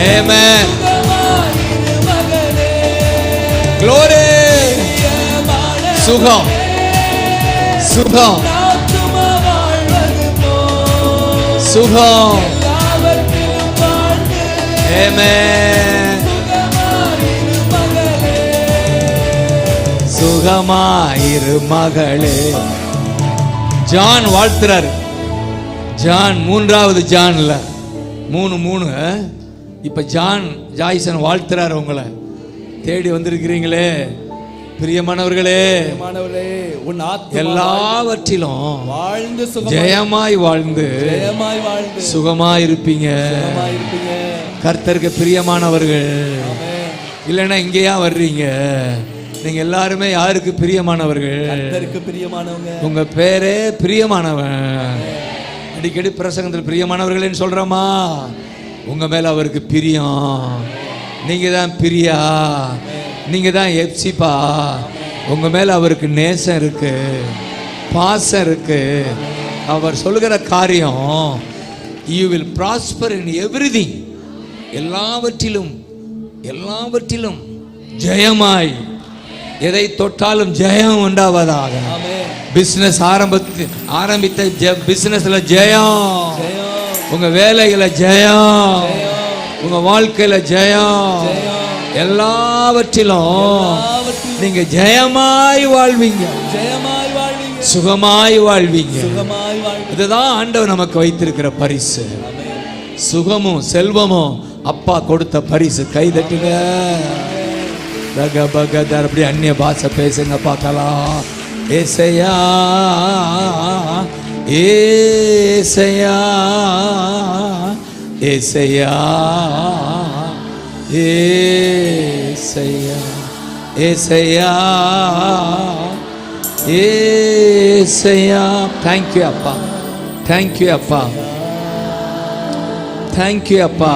Amen. சுகமாயிரு மகளே. Glory. பிரியமான சுகம், சுகம், ஆத்துமா வாழ்வது போல் சுகம். எல்லாவற்றிலும் வாழ்ந்து Amen. சுகமாயிரு மகளே. சுகமாயிரு மகளே. ஜான் வாழ்த்துறாரு. ஜான் 3வது ஜான்ல 3:3. இப்ப ஜாய்சன் வாழ்த்துறாரு. உங்களை தேடி வந்திருக்கிறீங்களே பிரியமானவர்களே, பிரியமானவர்களே, உன் ஆத்துமா எல்லாவற்றிலும் வாழ்ந்து ஜெயமாய் வாழ்ந்து ஜெயமாய் வாழ்ந்து சுகமாய் இருப்பீங்க. சுகமாயிருப்பீங்க. கர்த்தருக்கு பிரியமானவர்கள். ஆமென். இல்லைன்னா இங்கேயா வர்றீங்க? நீங்க எல்லாருமே யாருக்கு பிரியமானவர்கள்? கர்த்தருக்கு பிரியமானவங்க. உங்க பேரே பிரியமானவன். அடிக்கடி பிரசங்கத்தில் பிரியமானவர்களேன்னு சொல்றோமா? உங்க மேல அவருக்கு பிரியம். நீங்க தான் பிரியா, நீங்க தான் எப்சிப்பா. உங்க மேல அவருக்கு நேசம் இருக்கு, பாசம் இருக்கு. அவர் சொல்லுகிற காரியம் you will prosper in everything. எல்லாவற்றிலும் ஜெயமாய் எதை தொட்டாலும் ஜெயம் உண்டாவதாக. பிசினஸ் ஆரம்பித்த பிசினஸ்ல ஜெயம், உங்க வேலையில ஜெயம், உங்க வாழ்க்கையில ஜெயம், எல்லாவற்றிலும் நீங்க ஜெயமாய் வாழ்வீங்க, சுகமாய் வாழ்வீங்க. இதுதான் ஆண்டவர் நமக்கு வைத்திருக்கிற பரிசு. சுகமும் செல்வமும் அப்பா கொடுத்த பரிசு. கை தட்டுங்க. அப்படி அந்நிய பாஷை பேசுங்க பார்க்கலாம். ஏசையா ஏசையா ஏசையா ஏசையா ஏசையா ஏசையா. தேங்க்யூ அப்பா, தேங்க்யூ அப்பா, தேங்க்யூ அப்பா.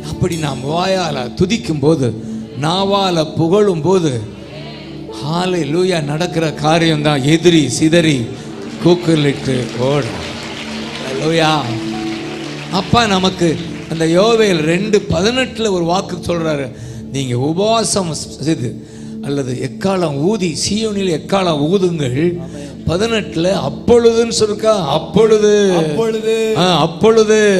அப்படி நாம் வாயால துதிக்கும் போது, நாவால புகழும் போது, ஹல்லேலூயா நடக்கிற காரியம் தான் எதிரி சிதறி கூக்குலிட்டு ஓட. ஹல்லேலூயா. அப்பா நமக்கு அந்த யோவேல் 2:18 ஒரு வாக்கு சொல்றாரு. நீங்க உபவாசம் செய்து அல்லது எக்காலம் ஊதி சீயோனில் எக்காலம் ஊதுங்கள். 18 அப்பொழுதுன்னு சொல்லுக்கா. அப்பொழுது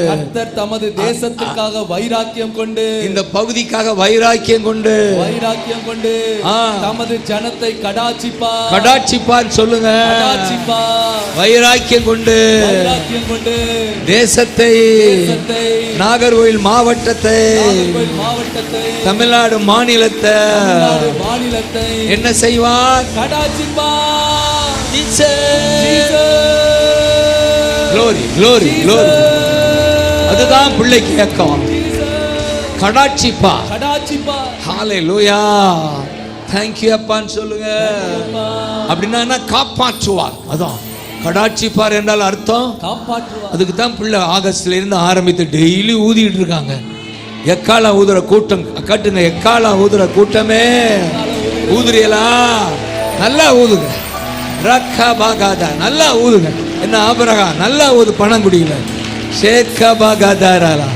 கர்த்தர் தமது தேசத்துக்காக வைராக்கியம் கொண்டு, இந்த பகுதிக்காக வைராக்கியம் கொண்டு தமது ஜனத்தை கடாட்சிப்பார் சொல்லுங்க. வைராக்கியம் கொண்டு தேசத்தை, நாகர்கோவில் மாவட்டத்தை, தமிழ்நாடு மாநிலத்தை என்ன செய்வார்? கடாட்சிப்பார். Glory, glory, glory. அதுதான் பிள்ளைக்கு ஏக்கம். கடாட்சிப்பா. ஹல்லேலூயா. Thank you அப்பான்னு சொல்லுங்க. அப்படின்னா என்ன? காப்பாற்றுவார். அதான் கடாட்சிப்பார் என்றால் அர்த்தம் காப்பாற்றுவார். அதுக்கு தான் பிள்ளை ஆகஸ்ட்ல இருந்து ஆரம்பித்து டெய்லி ஊதிட்டு இருக்காங்க. எக்காலம் ஊதுற கூட்டம் கட்டுங்க. எக்காலம் ஊதுற கூட்டமே ஊதுறியலா? நல்லா ஊதுங்க. ரக்கபாகாதா நல்லா ஊதுங்க. என்ன ஆபரகா நல்லா ஊது. பணம் குடிக்கல சேக்கபாகாதாரா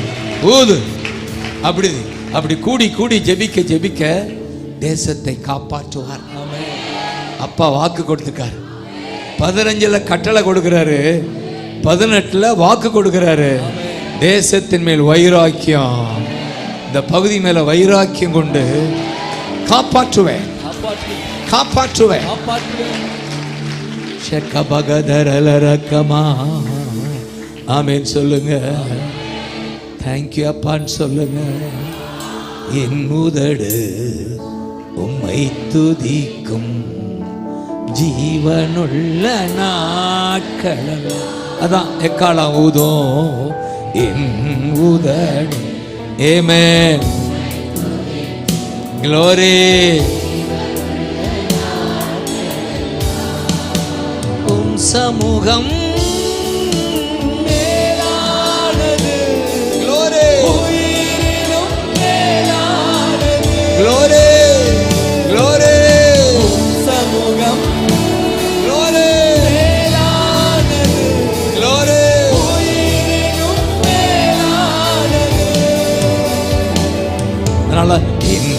ஊது. அப்படி கூடி ஜெபிக்க தேசத்தை காப்பாற்றுவார். அப்பா வாக்கு கொடுத்துக்காரு. 15 கட்டளை கொடுக்கிறாரு, 18 வாக்கு கொடுக்கிறாரு. தேசத்தின் மேல் வைராக்கியம், இந்த பகுதி மேல வைராக்கியம் கொண்டு காப்பாற்றுவேன். ஆமென் சொல்லுங்க. தேங்க்யூ அப்பான்னு சொல்லுங்க. என் உதடு உம்மை துதிக்கும் ஜீவனுள்ள நாட்கள். அதான் எக்காலம் ஊதும் என் உதடு. ஆமென். க்ளோரி. சமூகம் மேலானது. க்ளோரி. உயிரிலும் மேலானது. Glory, glory. சமூகம் க்ளோரி மேலானது. க்ளோரி. உயிரிலும் மேலானது. அதனால என்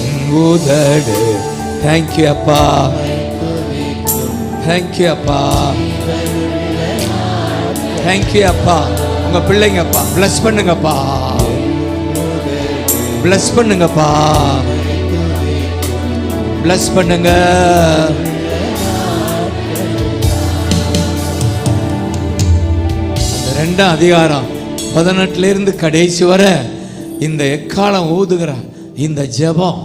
உதடு. தேங்க்யூ அப்பா, தேங்க்யூ அப்பா, தேங்க்யூ அப்பா. உங்க பிள்ளைங்கப்பா பிளஸ் பண்ணுங்கப்பா, பிளஸ் பண்ணுங்கப்பா, பிளஸ் பண்ணுங்க. 2ஆம் அதிகாரம் 18 இருந்து கடைசி வர இந்த எக்காலம் ஊதுகிற இந்த ஜெபம்,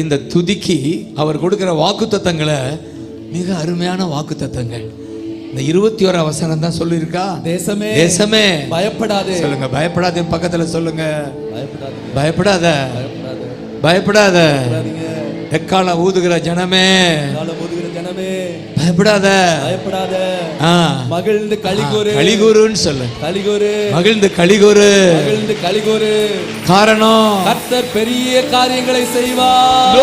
இந்த துதிக்கு அவர் கொடுக்கிற வாக்குத்தத்தங்களை மிக அருமையான வாக்குத்தத்தங்கள். இந்த 21 வசனம் தான் சொல்லியிருக்கா. தேசமே தேசமே பயப்படாதே சொல்லுங்க. பயப்படாதே பக்கத்துல சொல்லுங்க. பயப்படாத, பயப்படாத. எக்காலம் ஊதுகிற ஜனமே பயப்படாத, பயப்படாத. மகிழ்ந்து களிகூரு. களிகூருன்னு சொல்லு. களிகூரு. மகிழ்ந்து களிகூரு. மகிழ்ந்து களிகூரு. காரணம் கர்த்தர் பெரிய காரியங்களை செய்வார்.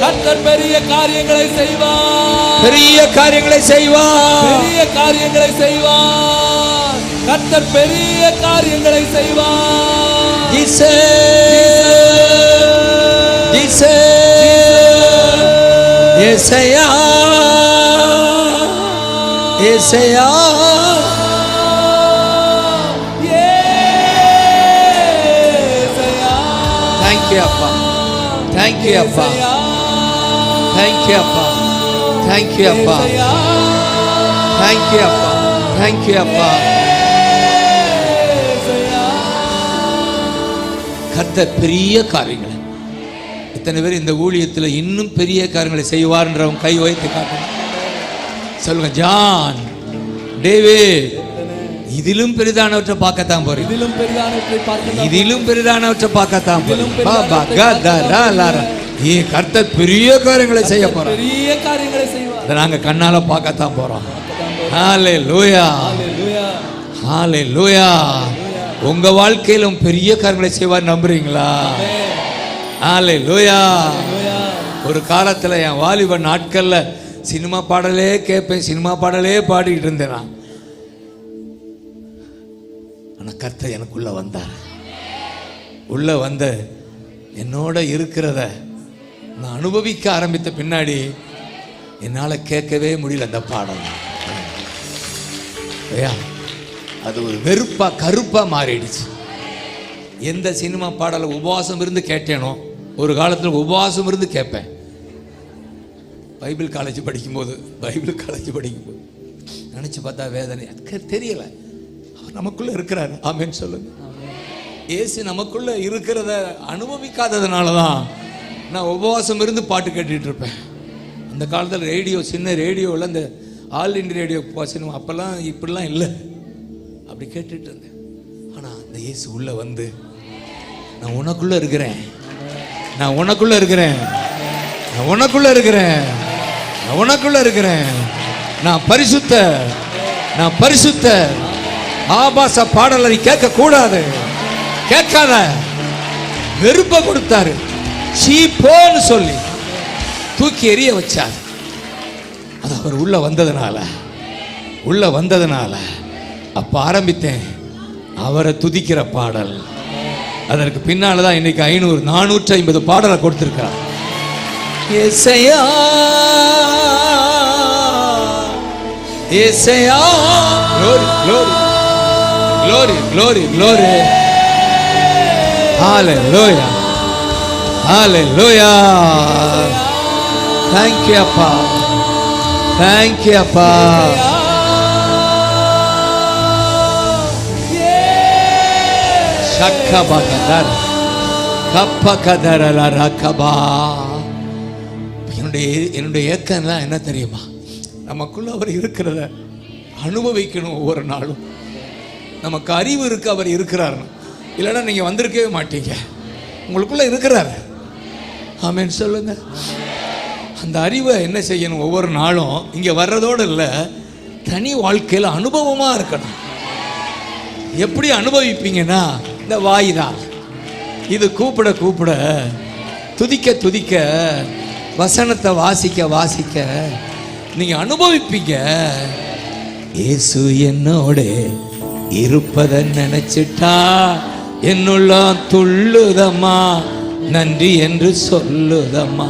கர்த்தர் பெரிய காரியங்களை செய்வார். பெரிய காரியங்களை செய்வார். பெரிய காரியங்களை செய்வார். கர்த்தர் பெரிய காரியங்களை செய்வார். ஏசையா ஏசையா தேங்க்யூ அப்பா, தேங்க்யூ அப்பா, தேங்க்யூ அப்பா, தேங்க்யூ அப்பா, தேங்க்யூ அப்பா, தேங்க்யூ அப்பா. கர்த்தர் பெரிய காரியங்களை, இத்தனை பேர் இந்த ஊழியத்தில் இன்னும் பெரிய காரியங்களை செய்வார்ன்றவங்க கை வைத்து காட்டணும். சொல்லுங்க, ஜான், டேவிட், இதிலும் பெரிதானவற்றை பார்க்கத்தான் போறேன். இதிலும் பெரிதானவற்றை பார்க்க, இதிலும் பெரிதானவற்றை பார்க்கத்தான் போறேன். கர்த்தர் பெரிய காரியங்களை செய்ய போறோம். பெரிய காரியங்களை செய்வார். அதை நாங்க கண்ணால பார்க்கத்தான் போறோம். ஹல்லேலூயா, ஹல்லேலூயா. உங்க வாழ்க்கையிலும் பெரிய காரியங்களை செய்வார், நம்புறீங்களா? ஹல்லேலூயா. ஒரு காலத்துல என் வாலிப நாட்கள்ல சினிமா பாடலே கேட்பேன், சினிமா பாடலே பாடிக்கிட்டு இருந்தேன் நான். ஆனா கர்த்தர் எனக்குள்ள வந்தார். உள்ள வந்த என்னோட இருக்கிறத நான் அனுபவிக்க ஆரம்பித்த பின்னாடி என்னால கேட்கவே முடியல அந்த பாடல். அது ஒரு வெறுப்பா கருப்பா மாறிடுச்சு. எந்த சினிமா பாடலை உபவாசம் இருந்து கேட்டேனோ, ஒரு காலத்தில் உபவாசம் இருந்து கேட்பேன். பைபிள் காலேஜ் படிக்கும்போது நினைச்சு பார்த்தா வேதனை. அதுக்கு தெரியல, அவர் நமக்குள்ள இருக்கிறார். ஆமென் சொல்லுங்க. இயேசு நமக்குள்ள இருக்கிறத அனுபவிக்காததுனால தான் நான் உபவாசம் இருந்து பாட்டு கேட்டுட்டு இருப்பேன். அந்த காலத்தில் ரேடியோ, சின்ன ரேடியோவில் இந்த ஆல் இண்டியா ரேடியோ சினிமா அப்பெல்லாம் இப்படிலாம் இல்லை, அப்படி கேட்டுட்டு இருந்தேன். ஆனால் அந்த இயேசு உள்ள வந்து, நான் உனக்குள்ள இருக்கிறேன், நான் உனக்குள்ள இருக்கிறேன், நான் உனக்குள்ள இருக்கிறேன், நான் உனக்குள்ள இருக்கிறேன், நான் பரிசுத்த, நான் பரிசுத்த. ஆபாச பாடலை நீ கேட்க கூடாது, கேட்காத. வெறுப்ப கொடுத்தாரு, சீப்போன்னு சொல்லி தூக்கி எறிய வச்சார். அது அவர் உள்ள வந்ததுனால அப்ப ஆரம்பித்தேன் அவரை துதிக்கிற பாடல். அதற்கு பின்னால்தான் இன்னைக்கு 500 450 பாடலை கொடுத்திருக்கிறார். ஏசையா ஏசையா, glory glory glory glory glory, hallelujah hallelujah. Thank you appa, thank you appa. Shakabakadar kapakadara rakaba. என்னுடைய ஏக்கம்லாம் என்ன தெரியுமா? நமக்குள்ள அவர் இருக்கிறத அனுபவிக்கணும். ஒவ்வொரு நாளும் நமக்கு அறிவு இருக்கு, அவர் இருக்கிறார். இல்லைன்னா நீங்க வந்திருக்கவே மாட்டீங்க. உங்களுக்குள்ள இருக்கிறார். ஆமென் சொல்லுங்க. அந்த அறிவை என்ன செய்யணும்? ஒவ்வொரு நாளும் இங்க வர்றதோடு இல்லை, தனி வாழ்க்கையில் அனுபவமா இருக்கணும். எப்படி அனுபவிப்பீங்கன்னா, இந்த வாய் தான் இது கூப்பிட கூப்பிட, துதிக்க துதிக்க, வசனத்தை வாசிக்க வாசிக்க நீங்க அனுபவிப்பீங்க. இயேசு என்னோட இருப்பதை நினைச்சிட்டா என்னுள்ளம் துள்ளுதம்மா, நன்றி என்று சொல்லுதம்மா,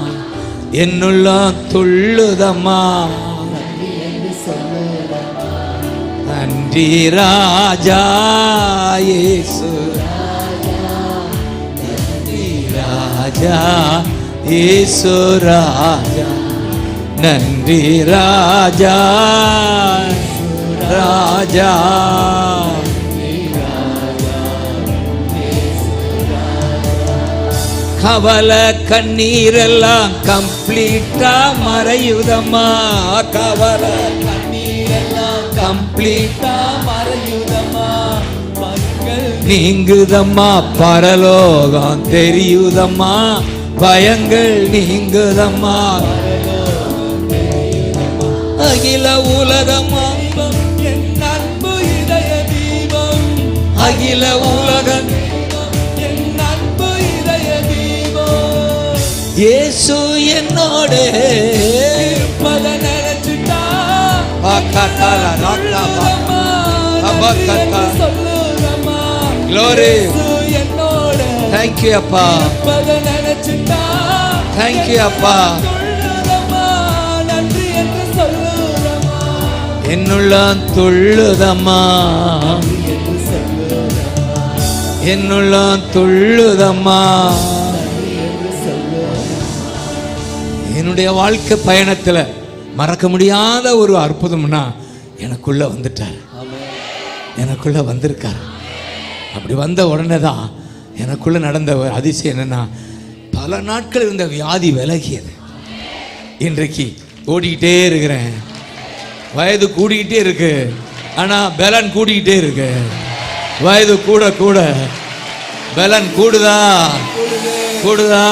என்னுள்ளம் துள்ளுதம்மா, நன்றி ராஜா இயேசு, நன்றி ராஜா இயேசு ராஜா, நன்றி ராஜா ராஜா. கவலை கண்ணீரெல்லாம் கம்ப்ளீட்டா மறையுதம்மா, கவலை கண்ணீரெல்லாம் கம்ப்ளீட்டா மறையுதம்மா, நீங்குதம்மா, பரலோகம் தெரியுதம்மா, பயங்கள் நீங்குதம்மா, அகில உலகம் என் அன்பு இதய தீபம், அகில உலகம் என் அன்பு இதய தீபம், இயேசு என்னோட இருப்பதை நினைச்சிட்டா பாக்காத்தால ராக்காபா அபகத்தா சொல்லுறமா glory என்னோட thank you அப்பா இருப்பதை நினைச்சிட்டா thank you அப்பா சொல்லுறமா நன்றி என்று சொல்லுறமா என்னுள்ளம் துள்ளுதம்மா என்னுள்ளம் துள்ளுதம்மா என்னுடைய வாழ்க்கை பயணத்துல மறக்க முடியாத ஒரு அற்புதம்னா எனக்குள்ள வந்துட்டார், எனக்குள்ள வந்திருக்கார். அப்படி வந்த உடனே தான் எனக்குள்ள நடந்த ஒரு அதிசயம் என்னன்னா, பல நாட்கள் இருந்த வியாதி விலகியது. இன்றைக்கு ஓடிக்கிட்டே இருக்கிறேன், வயது கூடிக்கிட்டே இருக்கு, ஆனா பலன் கூடிக்கிட்டே இருக்கு. வயது கூட கூட பலன் கூடுதா கூடுதா.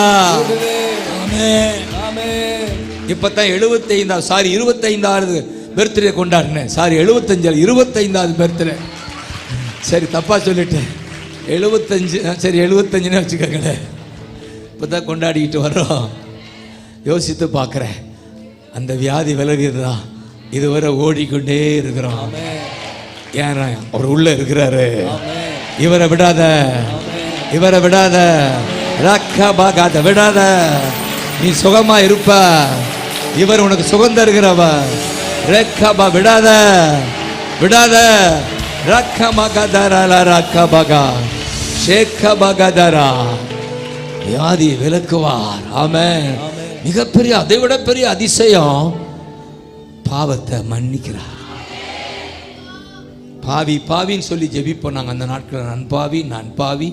இப்பதான் 25வது பர்த்டே கொண்டாடினேன். சாரி 25வது பர்த்டே. சரி தப்பா சொல்லிட்டேன், 75 சரி 75ன்னு வச்சுக்கோங்களேன். இப்பதான் கொண்டாடிக்கிட்டு வர்றோம். யோசித்து பார்க்குறேன், அந்த வியாதி விலகுதுதான். இதுவரை ஓடிக்கொண்டே இருக்கிறோம். ஏன்னா அவர் உள்ள இருக்கிறாரு. இவரை விடாத, இவரை விடாத, ராக்காபாகாத விடாத. நீ சுகமா இருப்ப, இவர் உனக்கு சுகம் தருகிறவர். ரேக்காபா விடாத விடாத. ராக்கமகதரா ராக்கபகா ஷேக்கபகதரா. வியாதி விலக்குவார். ஆமென். மிகப்பெரிய, அதை விட பெரிய அதிசயம், பாவத்தை மன்னிக்கிறார். பாவி பாவின்னு சொல்லி ஜெபிப்போம் நாங்கள் அந்த நாட்களில். நான் பாவி, நான் பாவி,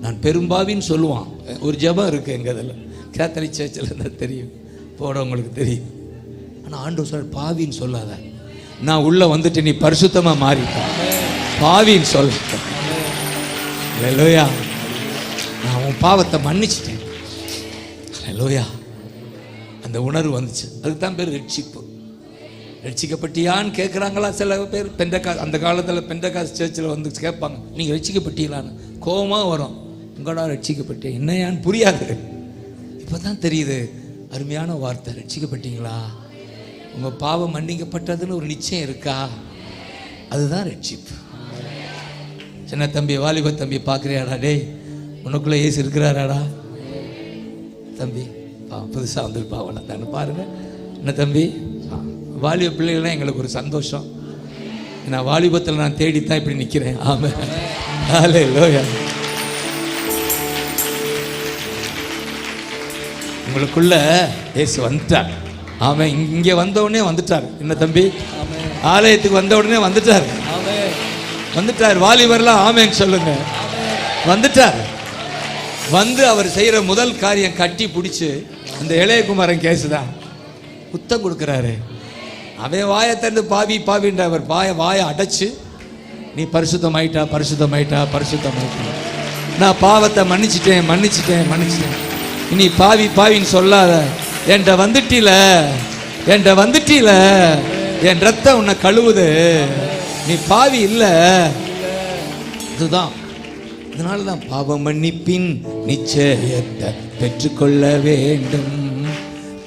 நான் பெரும்பாவின்னு சொல்லுவான். ஒரு ஜெபம் இருக்குது எங்கள் இதில், கேத்தலிக் சர்ச்சில் இருந்தால் தெரியும், போடவங்களுக்கு தெரியும். ஆனால் ஆண்டவர் சொல்ல, பாவின்னு சொல்லாத, நான் உள்ளே வந்துட்டு நீ பரிசுத்தமாக மாறிட்ட, பாவின்னு சொல்ல. லோயா, நான் உன் பாவத்தை மன்னிச்சிட்டேன். லோயா, அந்த உணர்வு வந்துச்சு. அதுக்கு தான் பேர் ரட்சிப்பு. ரட்சிக்கப்பட்டியான்னு கேட்குறாங்களா சில பேர். அந்த காலத்தில் பெண்டகாஸ் சர்ச்சில் வந்து கேட்பாங்க, நீங்கள் ரட்சிக்கப்பட்டீங்களான்னு. கோபமாக வரும், உங்களா ரட்சிக்கப்பட்டேன் என்னையான்னு புரியாது. இப்போ தான் தெரியுது அருமையான வார்த்தை. ரட்சிக்கப்பட்டீங்களா, உங்கள் பாவம் மன்னிக்கப்பட்டதுன்னு ஒரு நிச்சயம் இருக்கா, அதுதான் ரட்சிப்பு. சின்ன தம்பி, வாலிப தம்பி பார்க்குறியாடா? டேய், உனக்குள்ளே ஏசு இருக்கிறாராடா தம்பி? புதுசாக வந்துருப்பா, அவனை தானே பாருங்க. என்ன தம்பி, வாலிப பிள்ளைகள்லாம் எங்களுக்கு ஒரு சந்தோஷம். நான் வாலிபத்தில் நான் தேடித்தான் இப்படி நிற்கிறேன். ஆமாம், ஹல்லேலூயா. உங்களுக்குள்ள இயேசு வந்துட்டார். ஆமாம், இங்கே வந்த உடனே வந்துட்டார். என்ன தம்பி, ஆலயத்துக்கு வந்த உடனே வந்துட்டார். வந்துட்டார். வாலிபர்லாம் ஆமேன்னு சொல்லுங்க. வந்துட்டார். வந்து அவர் செய்கிற முதல் காரியம், கட்டி பிடிச்சி அந்த இளையகுமாரன் கேசுதான் புத்தம் கொடுக்குறாரு. அவன் வாயை தந்து பாவி பாவின்ற அவர் வாயை அடைச்சு, நீ பரிசுத்தமாயிட்டா பரிசுத்தமாயிட்டா பரிசுத்தமாயிட்டா, நான் பாவத்தை மன்னிச்சிட்டேன் மன்னிச்சிட்டேன் மன்னிச்சிட்டேன், இனி பாவி பாவின்னு சொல்லாத, என்கிட்ட வந்துட்டீல, என்கிட்ட வந்துட்டீல, என் ரத்தம் உன்னை கழுவுது, நீ பாவி இல்லை. இதுதான், இதனால தான் பாவ மன்னிப்பின் நிச்சயத்தை பெற்றுக்கொள்ள வேண்டும்,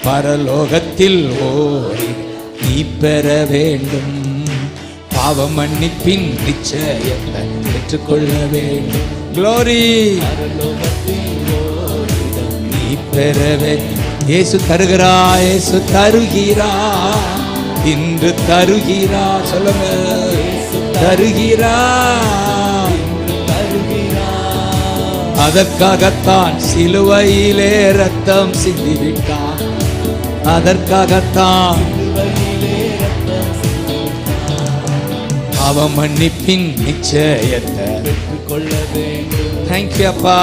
பரலோகத்தில் ஓடி நீ பெற வேண்டும். பாவ மன்னிப்பின் நிச்சயத்தை பெற்றுக்கொள்ள வேண்டும். க்ளோரி, நீ பெறவே. இயேசு தருகிறா, இயேசு தருகிறா, இன்று தருகிறா. சொல்லுங்க, தருகிறா. அதற்காகத்தான் சிலுவையிலே ரத்தம் சிந்திவிட்டார். அதற்காகத்தான் பாவ மன்னிப்பின் நிச்சயத்தை பெற்றுக்கொள்ள வேண்டும். தேங்க்யூ அப்பா.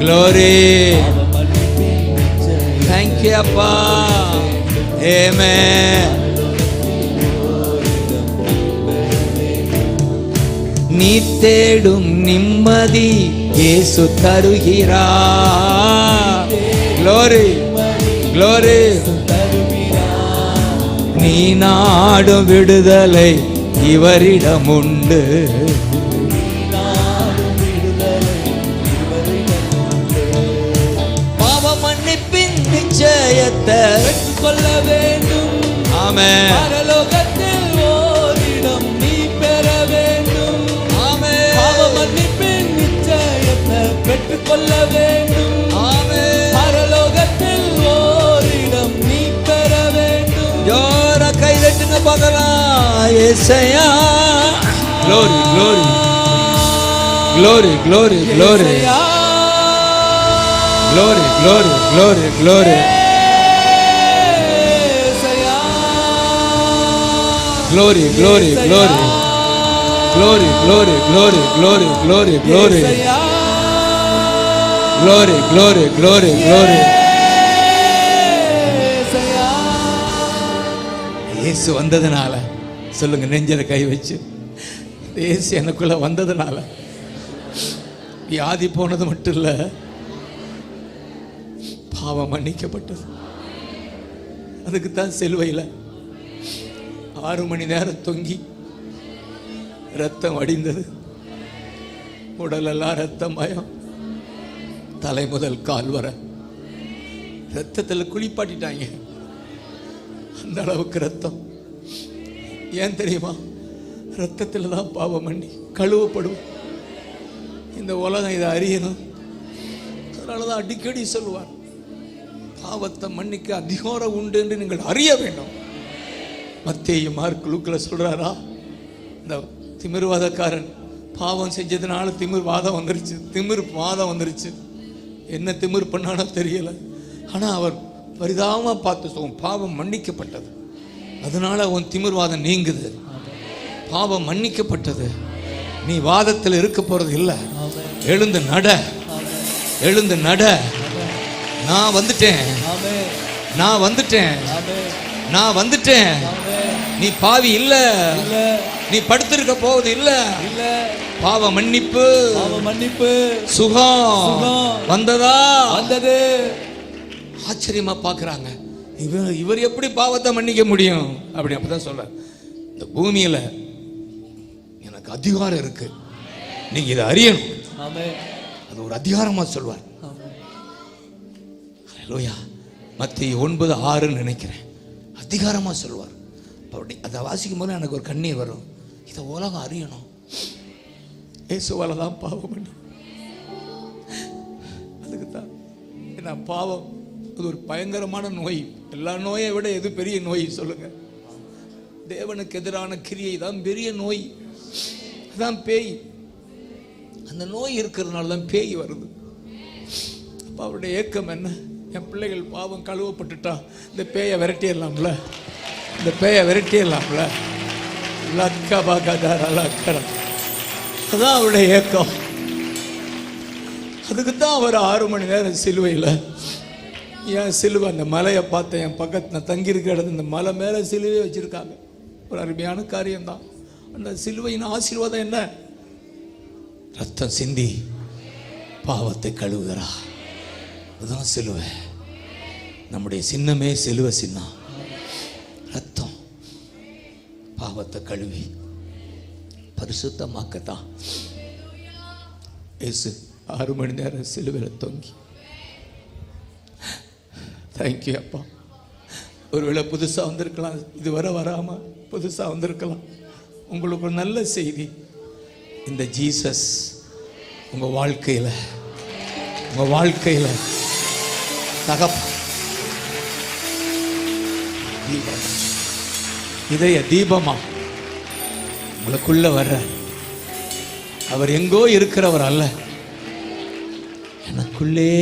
க்ளோரி, தேங்க்யூ அப்பா. ஆமென். நீ தேடும் நிம்மதி இயேசு தருகிறார். Glory, glory. நீ நாடும் விடுதலை இவரிடம் உண்டு. நிச்சயத்தை பெற்றுக்கொள்ள வேண்டும். ஆமென். பரலோகத்தில் ஓரிடம் நீ பெற வேண்டும். ஆமென். பாவ மன்னிப்பின் நிச்சயத்தை பெற்றுக்கொள்ள வேண்டும். ஆமென். பரலோகத்தில் ஓரிடம் நீ பெற வேண்டும். ஜோர கை தட்டுங்க பார்க்கலாம். ஏசையா. Glory, glory, glory, glory, glory, ஏசையா. glory, glory, glory, glory, ஏசையா. glory, glory, glory, glory, glory, glory, glory, glory, glory, ஏசையா. glory, glory, glory, glory. ஏசையா. இயேசு வந்ததுனால சொல்லுங்க, நெஞ்சில கை வச்சு. இயேசு எனக்குள்ள வந்ததுனால வியாதி போனது மட்டும் இல்ல, பாவம் மன்னிக்கப்பட்டது. அதுக்கு தான் சிலுவையில் 6 மணி நேரம் தொங்கி ரத்தம் வடிந்தது. உடலெல்லாம் ரத்தமயம், தலை முதல் கால் வர ரத்தத்தில் குளிப்பாட்டிட்டாங்க. அந்த அளவுக்கு ரத்தம். ஏன் தெரியுமா? ரத்தத்தில் தான் பாவம் பண்ணி கழுவப்படும். இந்த உலகம் இதை அறியணும். அதனால தான் அடிக்கடி சொல்லுவார், பாவத்தை மன்னிக்க அதிகாரம் உண்டு என்று நீங்கள் அறிய வேண்டும். மத்தேயு, மார்க், லூக்கில் சொல்றாரா, இந்த திமிர்வாதக்காரன் பாவம் செஞ்சதுனால திமிர் வாதம் வந்துருச்சு. என்ன திமிர் பண்ணானோ தெரியல. ஆனால் அவர் பரிதாபமாக பார்த்து சொல்லும், பாவம் மன்னிக்கப்பட்டது, அதனால உன் திமிர்வாதம் நீங்குது. பாவம் மன்னிக்கப்பட்டது, நீ வாதத்தில் இருக்க போறது இல்லை. எழுந்து நட, எழுந்து நட. நான் வந்துட்டேன், நான் வந்துட்டேன், நான் வந்துட்டேன். நீ பாவி இல்ல, நீ படுத்திருக்க போவது இல்ல. பாவ மன்னிப்பு, மன்னிப்பு, சுகம் வந்ததா? வந்தது. ஆச்சரியமா பார்க்கறாங்க. இவர் எப்படி பாவத்தை மன்னிக்க முடியும் அப்படி. அப்பதான் சொல்ற, இந்த பூமியில எனக்கு அதிகாரம் இருக்கு, நீங்க இதை அறியணும். அது ஒரு அதிகாரமா சொல்வார். ஹல்லேலூயா. மத்தேயு 9:6 நினைக்கிறேன், அதிகாரமா சொல்வார். அப்படி அதை வாசிக்கும் போது எனக்கு ஒரு கண்ணீர் வரும். இதை உலகம் அறியணும். இயேசுவால தான் பாவம் பண்ணி, அதுக்கு தான். ஏன்னா பாவம் அது ஒரு பயங்கரமான நோய். எல்லா நோயை விட எது பெரிய நோய் சொல்லுங்க? தேவனுக்கு எதிரான கிரியை தான் பெரிய நோய். அதான் பேய். அந்த நோய் இருக்கிறதுனால தான் பேய் வருது. அப்போ அவருடைய ஏக்கம் என்ன? என் பிள்ளைகள் பாவம் கழுவப்பட்டுட்டா இந்த பேயை விரட்டிடலாம்ல, இந்த பேயை விரட்டிடலாம்ல. அதான் அவருடைய ஏக்கம். அதுக்கு தான் அவர் 6 மணி நேரம் சிலுவையில். ஏன் சிலுவை? அந்த மலையை பார்த்தேன், என் பக்கத்தில் நான் தங்கியிருக்க இடத்துல இந்த மலை மேலே சிலுவையை வச்சுருக்காங்க. ஒரு அருமையான காரியம்தான். அந்த சிலுவையின் ஆசீர்வாதம் என்ன? ரத்தம் சிந்தி பாவத்தை கழுவுகிறா. அதுதான் சிலுவை. நம்முடைய சின்னமே சிலுவை சின்னம். ரத்தம் பாவத்தை கழுவி பரிசுத்தமாக்கத்தான் இயேசு 6 மணி நேரம் சிலுவையில் தொங்கி. தேங்க்யூ அப்பா. ஒருவேளை புதுசாக வந்திருக்கலாம், இதுவரை வராமல் புதுசாக வந்திருக்கலாம். உங்களுக்கு ஒரு நல்ல செய்தி. இந்த ஜீசஸ் உங்கள் வாழ்க்கையில் தீபம், இதய தீபமா உங்களுக்குள்ள வர்ற அவர் எங்கோ இருக்கிறவர் அல்ல, எனக்குள்ளே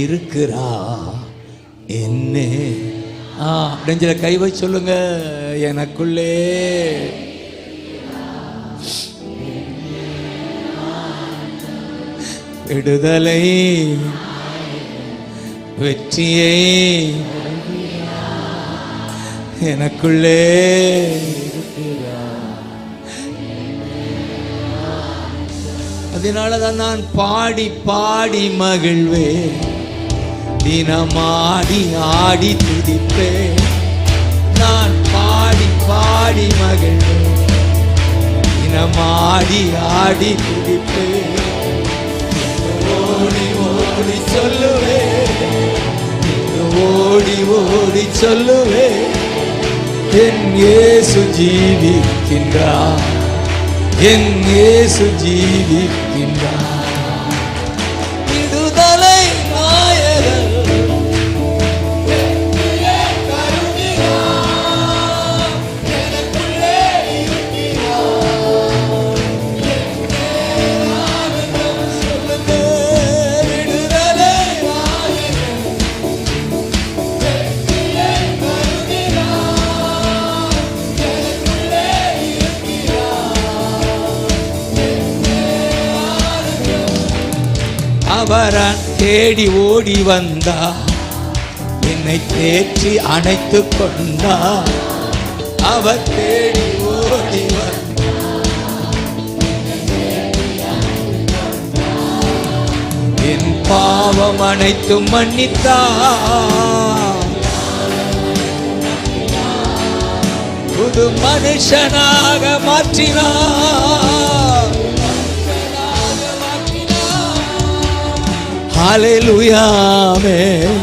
இருக்கிறா. என்ன நெஞ்சில கை வை சொல்லுங்க, எனக்குள்ளே. விடுதலை வெற்றியை எனக்குள்ளே. அதனாலதான் நான் பாடி பாடி மகிழ்வே, தினமாடி ஆடி துதிப்பே. நான் பாடி பாடி மகிழ்வே, தினமாடி ஆடி துதிப்பே. ஓடி ஓடி சொல்லுவே, ஓடி ஓடி சொல்லுவேன், என் இயேசு ஜீவிக்கின்றார், என் இயேசு ஜீவிக்கின்றார். விடுதலை நாயகன் அவர் தேடி ஓடி வந்தார், என்னை தேற்றி அணைத்துக் கொண்டார். அவர் தேடி ஓடி வந்தார், என் பாவம் அனைத்தும் மன்னித்தார், புது மனுஷனாக மாற்றினார். ஹல்லேலூயா, ஆமென்.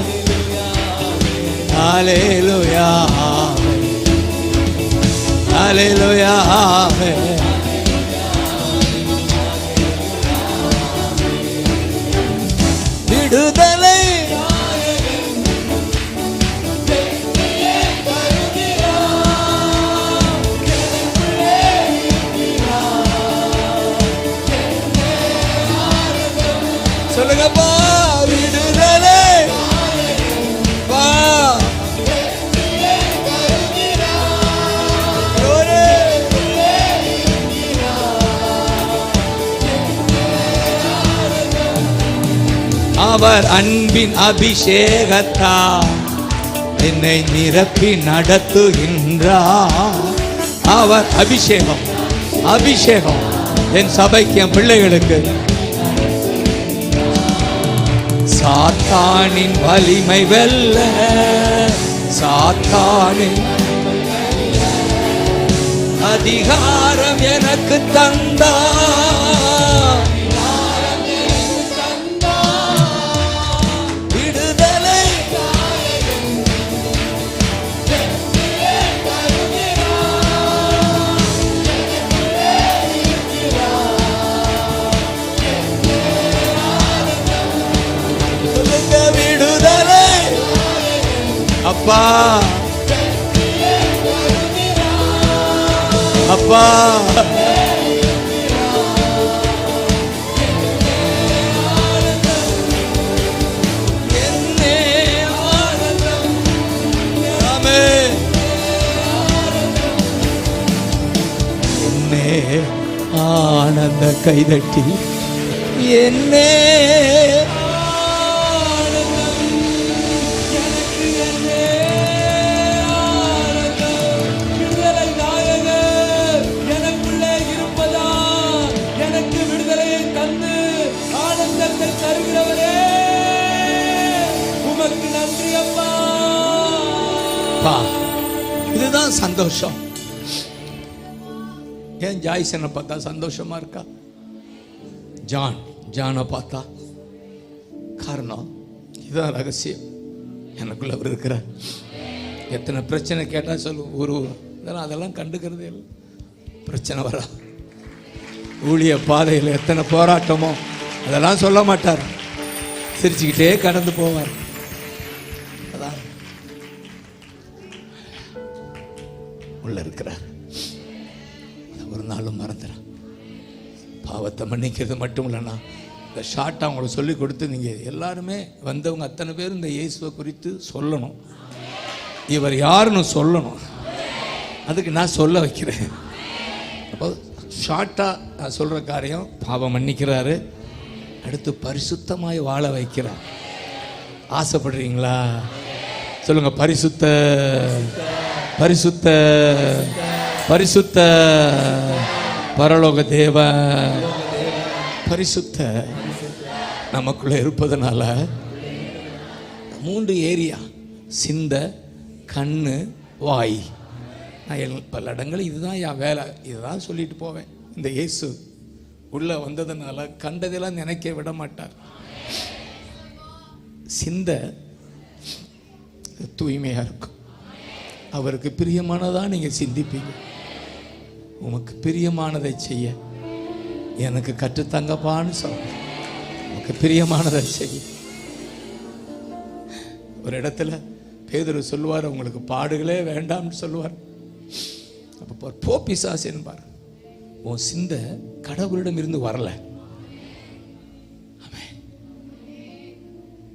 ஹல்லேலூயா, ஆமென். ஹல்லேலூயா, ஆமென். விடுதலை சொல்லுங்கப்பா, விடுதலை வா. அவர் அன்பின் அபிஷேகத்தால் என்னை நிரப்பி நடத்துகின்றார். அவர் அபிஷேகம், அபிஷேகம் என் சபைக்கு, என் பிள்ளைகளுக்கு. சாத்தானின் வலிமை வெல்ல, சாத்தானின் அதிகாரம் எனக்கு தந்தார். விடுதலை விடுதலை அப்பா, அப்பா என்னே ஆனந்தம், ஆமென். என்னே ஆனந்த கைதட்டி என்னே இதுதான் சந்தோஷம். ஏன் ஜாய்சனை பார்த்தா சந்தோஷமா இருக்கா? ஜானை பார்த்தா காரணம் இதுதான் ரகசியம். எனக்குள்ள அவர் இருக்கிறார். எத்தனை பிரச்சனை கேட்டா சொல்லு, அதெல்லாம் கண்டுக்கிறதே இல்லை. பிரச்சனை வரா, ஊழிய பாதையில் எத்தனை போராட்டமோ அதெல்லாம் சொல்ல மாட்டார், சிரிச்சுக்கிட்டே கடந்து போவார். அதான் உள்ள இருக்கிறார். ஒரு நாளும் மறந்துடும். பாவத்தை மன்னிக்கிறது மட்டும் இல்லைன்னா, இந்த ஷார்ட்டாக அவங்களுக்கு சொல்லி கொடுத்து நீங்கள் எல்லாருமே வந்தவங்க அத்தனை பேர் இந்த இயேசுவை குறித்து சொல்லணும். இவர் யாருன்னு சொல்லணும். அதுக்கு நான் சொல்ல வைக்கிறேன். அப்போ ஷார்ட்டாக நான் சொல்கிற காரியம், பாவம் மன்னிக்கிறாரு, அடுத்து பரிசுத்தமாய் வாழ வைக்கிறார். ஆசைப்படுறீங்களா? சொல்லுங்க, பரிசுத்த பரிசுத்த பரிசுத்த பரலோக தேவ பரிசுத்த நமக்குள்ள இருப்பதனால 3 ஏரியா, சிந்த, கண்ணு, வாய். நான் பல இடங்கள் இதுதான் என் வேலை, இதுதான் சொல்லிட்டு போவேன். இந்த இயேசு உள்ள வந்ததுனால கண்டதெல்லாம் நினைக்க விட மாட்டார். சிந்த தூய்மையாக இருக்கும். அவருக்கு பிரியமானதாக நீங்கள் சிந்திப்பீங்க. உமக்கு பிரியமானதை செய்ய எனக்கு கற்றுத்தங்கப்பான்னு சொல்ல, உமக்கு பிரியமானதை செய்ய. ஒரு இடத்துல பேதுரு சொல்லுவார், உங்களுக்கு பாடுகளே வேண்டாம்னு சொல்லுவார். அப்போ போ பிசாசு என்பார். உன் சிந்தை கடவுளிடம் இருந்து வரல.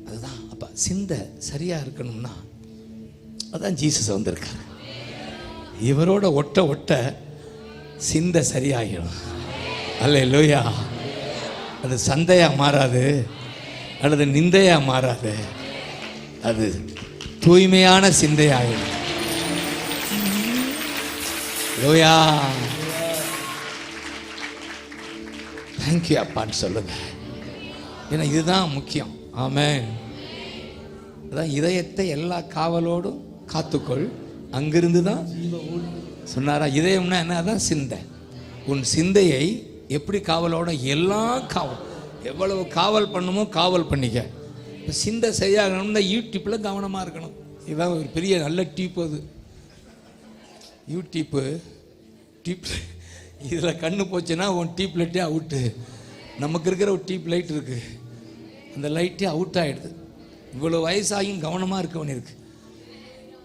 அதுதான் அப்ப சிந்தை சரியா இருக்கணும்னா அதான் ஜீசஸ் வந்திருக்காரு. இவரோட ஒட்ட ஒட்ட சிந்தை சரியாகிடும். அல்லேலூயா. அது சந்தையா மாறாது, அல்லது நிந்தையா மாறாது. அது தூய்மையான சிந்தையாகிடும். லோயா, தேங்க்யூ அப்பான்னு சொல்லுங்க. ஏன்னா இதுதான் முக்கியம். ஆமென். அதான் இதயத்தை எல்லா காவலோடும் காத்துக்கொள், அங்கிருந்து தான் சொன்னாரா. இதயம்னா என்ன? அதான் சிந்தை. உன் சிந்தையை எப்படி காவலோட, எல்லா காவல், எவ்வளவு காவல் பண்ணுமோ காவல் பண்ணிக்க. இப்போ சிந்தை சரியாகணும்னா யூடியூப்பில் கவனமாக இருக்கணும். இதுதான் ஒரு பெரிய நல்ல டியூப். அது யூடியூப்பு டியூப். இதில் கண்ணு போச்சுன்னா உன் டியூப் லைட்டே அவுட்டு. நமக்கு இருக்கிற ஒரு டியூப் லைட் இருக்குது, அந்த லைட்டே அவுட் ஆகிடுது. இவ்வளோ வயசாகியும் கவனமாக இருக்க வேண்டியிருக்கு.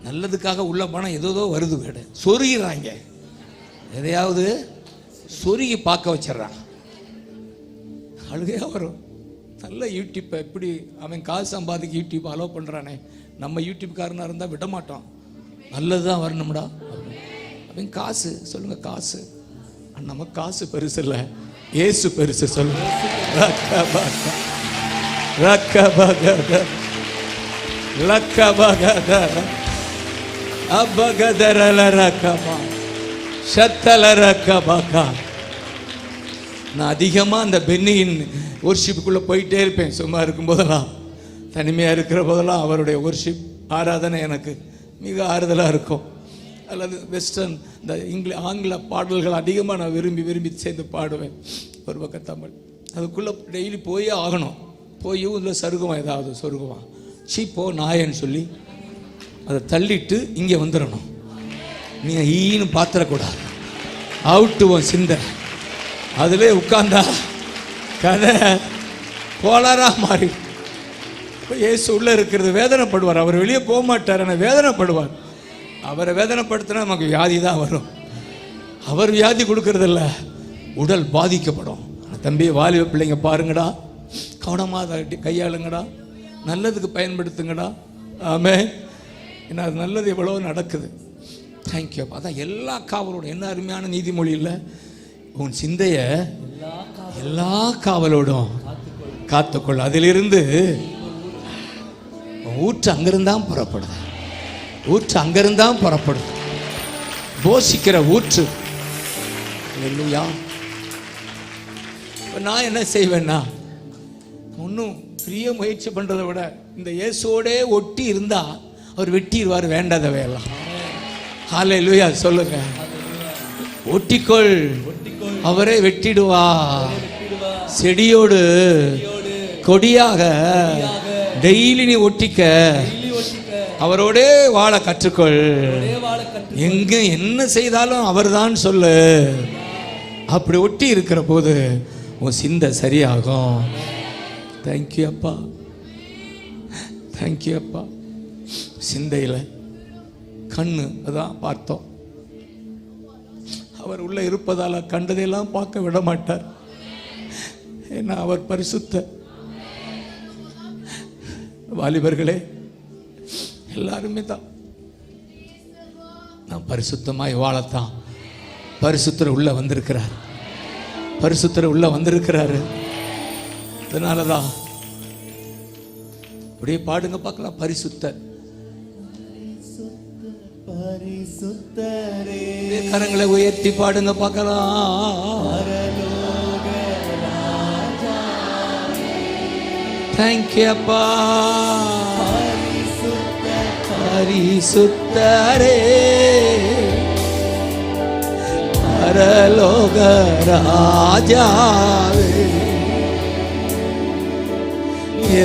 நல்லதுக்காக உள்ள போனால் ஏதோ வருது, வேட சொருகிறாங்க, எதையாவது சொருகி பார்க்க வச்சிட்றான். அழுகையாக வரும். நல்ல யூடியூப்பை எப்படி அவன் காசு சம்பாதிக்க யூடியூப் அலோவ் பண்ணுறானே, நம்ம யூடியூப்காரனாக இருந்தால் விட மாட்டோம். நல்லது தான் வரணும்டா. அவன் காசு சொல்லுங்கள், காசு. நம்ம காசு பெருசு இல்லை, ஏசு பெருசு. சொல்லுங்க. நான் அதிகமாக அந்த பென்னியின் ஒர்ஷிப்புக்குள்ளே போயிட்டே இருப்பேன். சும்மா இருக்கும் போதெல்லாம், தனிமையாக இருக்கிற போதெல்லாம் அவருடைய ஒர்ஷிப் ஆராதனை எனக்கு மிக ஆறுதலாக இருக்கும். அல்லது வெஸ்டர்ன் இந்த ஆங்கில பாடல்கள் அதிகமாக நான் விரும்பி விரும்பி சேர்ந்து பாடுவேன். ஒரு பக்கம் தமிழ், அதுக்குள்ளே டெய்லி போயே ஆகணும். போய் இதில் சருகுவான், ஏதாவது சொருகுவான், சீப்போ நாயன்னு சொல்லி அதை தள்ளிட்டு இங்கே வந்துடணும். நீங்கள் ஈன்னு பாத்திரக்கூடாது, அவுட்டுவோம் சிந்தை. அதிலே உட்கார்ந்தா கதை கோளாறாக மாறி. இப்போ இயேசு உள்ளே இருக்கிறது வேதனைப்படுவார். அவர் வெளியே போக மாட்டார், ஆனால் வேதனைப்படுவார். அவரை வேதனைப்படுத்தினா நமக்கு வியாதி தான் வரும். அவர் வியாதி கொடுக்கறதில்ல, உடல் பாதிக்கப்படும். தம்பி, வாலிப பிள்ளைங்க பாருங்கடா, கவனமாக கையாளுங்கடா, நல்லதுக்கு பயன்படுத்துங்கடா. ஆமென். ஏன்னா அது நல்லது எவ்வளோ நடக்குது. தேங்க்யூ. அதான் எல்லா காவலோடும், என்ன அருமையான நீதிமொழி இல்லை, உன் சிந்தையை எல்லா காவலோடும் காத்துக்கொள், அதிலிருந்து ஊற்று அங்கிருந்தான் புறப்படுது. ஊற்று அங்கிருந்தான் புறப்படுது, போஷிக்கிற ஊற்று. இல்லையா? நான் என்ன செய்வேன்னா, ஒன்றும் பெரிய முயற்சி பண்ணுறதை விட இந்த இயேசுவோடே ஒட்டி இருந்தா அவர் வெட்டிடுவார் வேண்டாதவையெல்லாம். ஹல்லேலூயா சொல்லுங்க. ஒட்டிக்கொள், அவரே வெட்டிடுவார். செடியோடு கொடியாக டெய்லி நீ ஒட்டிக்க, அவரோடே வாழ கற்றுக்கொள். எங்க என்ன செய்தாலும் அவர்தான் சொல்லு. அப்படி ஒட்டி இருக்கிற போது உன் சிந்தை சரியாகும். தேங்க்யூ அப்பா, தேங்க்யூ அப்பா. சிந்தையில் கண்ணு அதான் பார்த்தோம். அவர் உள்ள இருப்பதால் கண்டதையெல்லாம் பார்க்க விட மாட்டார். ஏன்னா அவர் பரிசுத்த. வாலிபர்களே எல்லாருமே தான் நான் பரிசுத்தமாய் வாழத்தான் பரிசுத்தர் உள்ள வந்திருக்கிறார். பரிசுத்தர் உள்ள வந்திருக்கிறாரு. அதனாலதான் அப்படியே பாடுங்க பார்க்கலாம். பரிசுத்தர், கரங்களை உயர்த்தி பாடுங்க பார்க்கலாம். தேங்க்யூ அப்பா. பரிசுத்தரே, பரலோக ராஜாவே,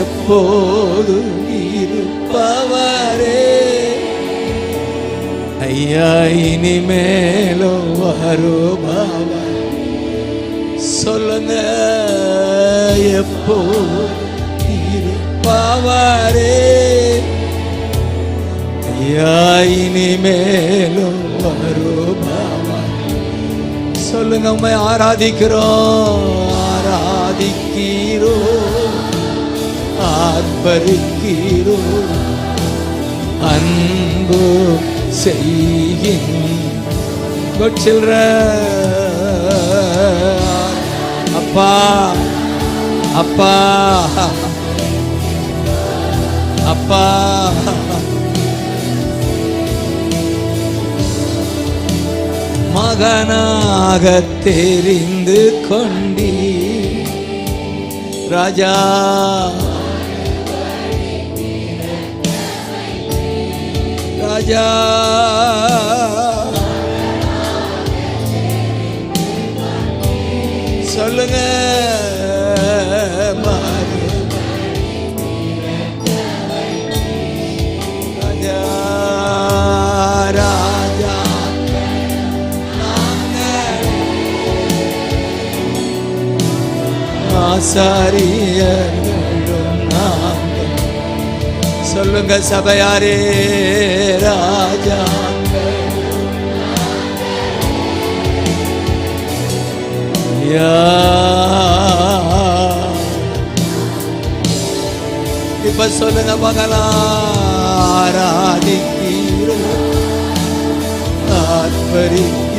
எப்போது இருப்பவரே, ஐயா இனிமேலும் வருபவர் சொல்லுங்க எப்போ இருப்பவரே. ஐயா இனிமேலும் வருபவர் சொல்லுங்க. உம்மை ஆராதிக்கிறோம், ஆராதிக்கிறோம், ஆர்ப்பரிக்கிறோம், அன்பு செய்கின். Good children. அப்பா அப்பா அப்பா மகனாக தெரிந்து கொண்டி ராஜா ராஜா சொல்லுங்க. ராஜா ராஜா ஆசாரியர்களும் நாங்கள் சொல்லுங்க. சபையாரே ராஜா இப்ப சொல்லுங்க பார்க்கலாம். ஆராதிக்கிறோம், ஆர்ப்பரிக்கிறோம்,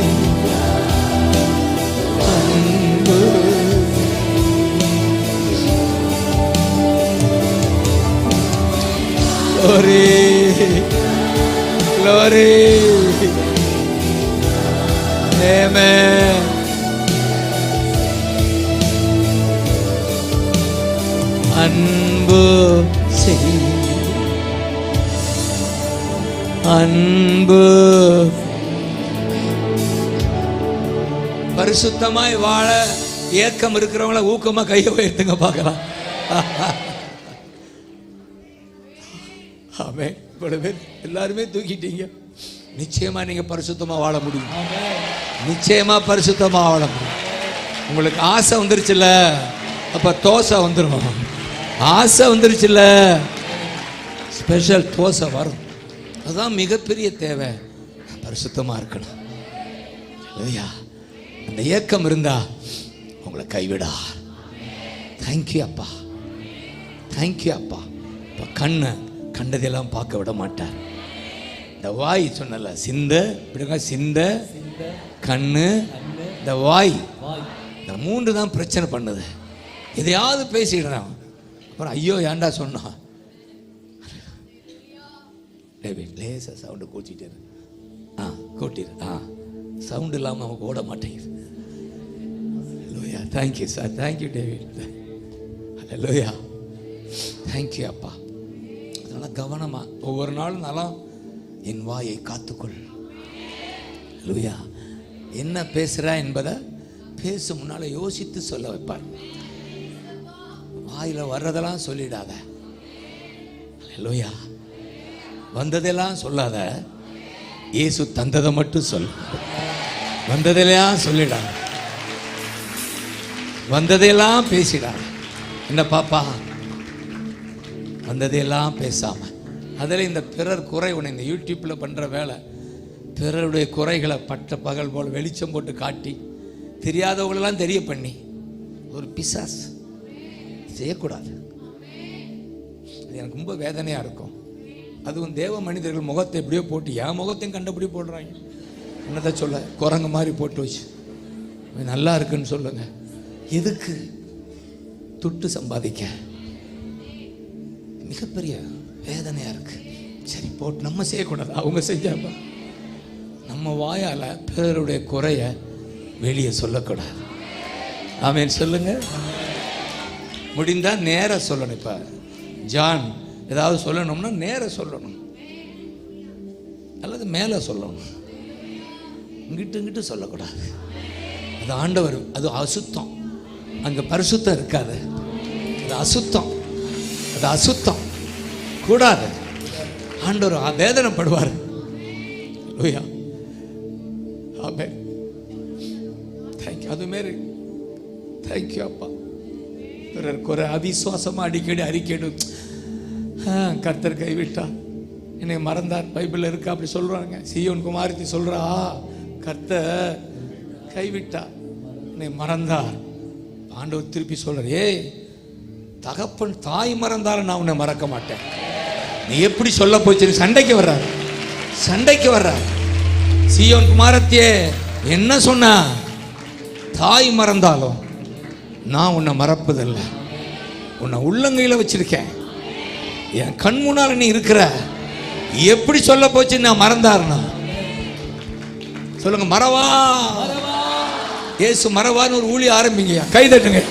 அன்பு glory glory amen. அன்பு செய் அன்பு பரிசுத்தமாய் வாழ ஏக்கம் இருக்கிறவங்கள ஊக்கமா கையை உயர்த்துங்க பார்க்கலாம். ஆமே. இவ்வளவு பேர் எல்லாருமே தூக்கிட்டீங்க. நிச்சயமா நீங்க பரிசுத்தமா வாழ முடியும். நிச்சயமா பரிசுத்தமா வாழ முடியும். உங்களுக்கு ஆசை வந்துருச்சுல்ல, அப்ப தோசை வந்துடும். ஆசை வந்துருச்சுல்ல, ஸ்பெஷல் தோசை வரும். அதுதான் மிகப்பெரிய தேவை. பரிசுத்தமா இருக்கணும். இல்லையா? அந்த ஏக்கம் இருந்தா உங்களை கைவிடா. தேங்க்யூ அப்பா, தேங்க்யூ அப்பா. இப்போ கண்ணை கண்டதெல்லாம் பார்க்க விட மாட்டார். இந்த வாய் சொன்னல, சிந்த இப்படிங்க, சிந்த கண்ணு இந்த வாய், இந்த மூன்று தான் பிரச்சனை பண்ணுது. எதையாவது பேசிடுறான், அப்புறம் ஐயோ ஏன்டா சொன்னான். லேசா சவுண்டு கூட்டிட்டு கூட்டிடு. சவுண்டு இல்லாமல் நமக்கு ஓட மாட்டேங்குது. Loya, thank you sir, thank you David. Loya, thank you அப்பா. அதனால் கவனமாக ஒவ்வொரு நாளும் நல்லா என் வாயை காத்துக்கொள். லோயா, என்ன பேசுகிறா என்பதை பேச முன்னால் யோசித்து சொல்ல வைப்பார். வாயில் வர்றதெல்லாம் சொல்லிடாத. லோயா, வந்ததெல்லாம் சொல்லாத. இயேசு தந்ததை மட்டும் சொல். வந்ததெல்லாம் சொல்லிடாத, வந்ததையெல்லாம் பேசிடாத. என்ன பாப்பா, வந்ததையெல்லாம் பேசாம. அதில் இந்த பிறர் குறை உன்னை இந்த யூடியூப்பில் பண்ணுற வேலை, பிறருடைய குறைகளை பட்ட பகல் போல் வெளிச்சம் போட்டு காட்டி தெரியாதவங்களெல்லாம் தெரிய பண்ணி ஒரு பிசாஸ் செய்யக்கூடாது. அது எனக்கு ரொம்ப வேதனையாக இருக்கும். அதுவும் தேவ மனிதர்கள் முகத்தை எப்படியோ போட்டு என் முகத்தையும் கண்டபடி போடுறாங்க. என்னதை சொல்ல, குரங்கு மாதிரி போட்டு வச்சு நல்லா இருக்குன்னு சொல்லுங்க. எதுக்கு? துட்டு சம்பாதிக்க. மிகப்பெரிய வேதனையாக இருக்கு. சரி போட்டு நம்ம செய்யக்கூடாது, அவங்க செஞ்சாப்பா. நம்ம வாயால் பிறருடைய குறைய வெளியே சொல்லக்கூடாது. ஆமேன் சொல்லுங்க. முடிந்தால் நேர சொல்லணும். இப்போ ஜான் ஏதாவது சொல்லணும்னா நேர சொல்லணும், அல்லது மேலே சொல்லணும். இங்கிட்டு சொல்லக்கூடாது. அது ஆண்டவர், அது அசுத்தம். அங்கே பரிசுத்தம் இருக்காது. அது அசுத்தம், அது அசுத்தம் கூடாது. ஆண்டவர் வேதனைப்படுவார். லூயா. ஆமென். தேங்க்யூ. அது மாரி தேங்க்யூ அப்பா. பிறருக்கு ஒரு அவிசுவாசமா அடிக்கடி அறிக்கையிடு, கர்த்தர் கைவிட்டா, என்னை மறந்தார். பைபிள் இருக்கா அப்படி சொல்றாங்க. சீயோன் குமாரத்தி சொல்றா, கர்த்தர் கைவிட்டா, என்னை மறந்தார். ஆண்டவர் திருப்பி சொல்றார், ஏய் தகப்பன் தாய் மறந்தாலும் நான் உன்னை மறக்க மாட்டேன். நீ எப்படி சொல்ல போச்சு? சண்டைக்கு வர்றார், சண்டைக்கு வர்றார். சீயோன் குமாரத்தியே என்ன சொன்னா? தாய் மறந்தாலும் நான் உன்னை மறப்பதில்லை, உன்னை உள்ளங்கையில் வச்சிருக்கேன், என் கண் முன்னால நீ இருக்கிற. எப்படி சொல்ல போச்சு நான் மறந்தாருன்னா? சொல்லுங்க, மறவா. இயேசு மறவான்னு ஒரு ஊழிய ஆரம்பிங்க, கை தட்டுங்க.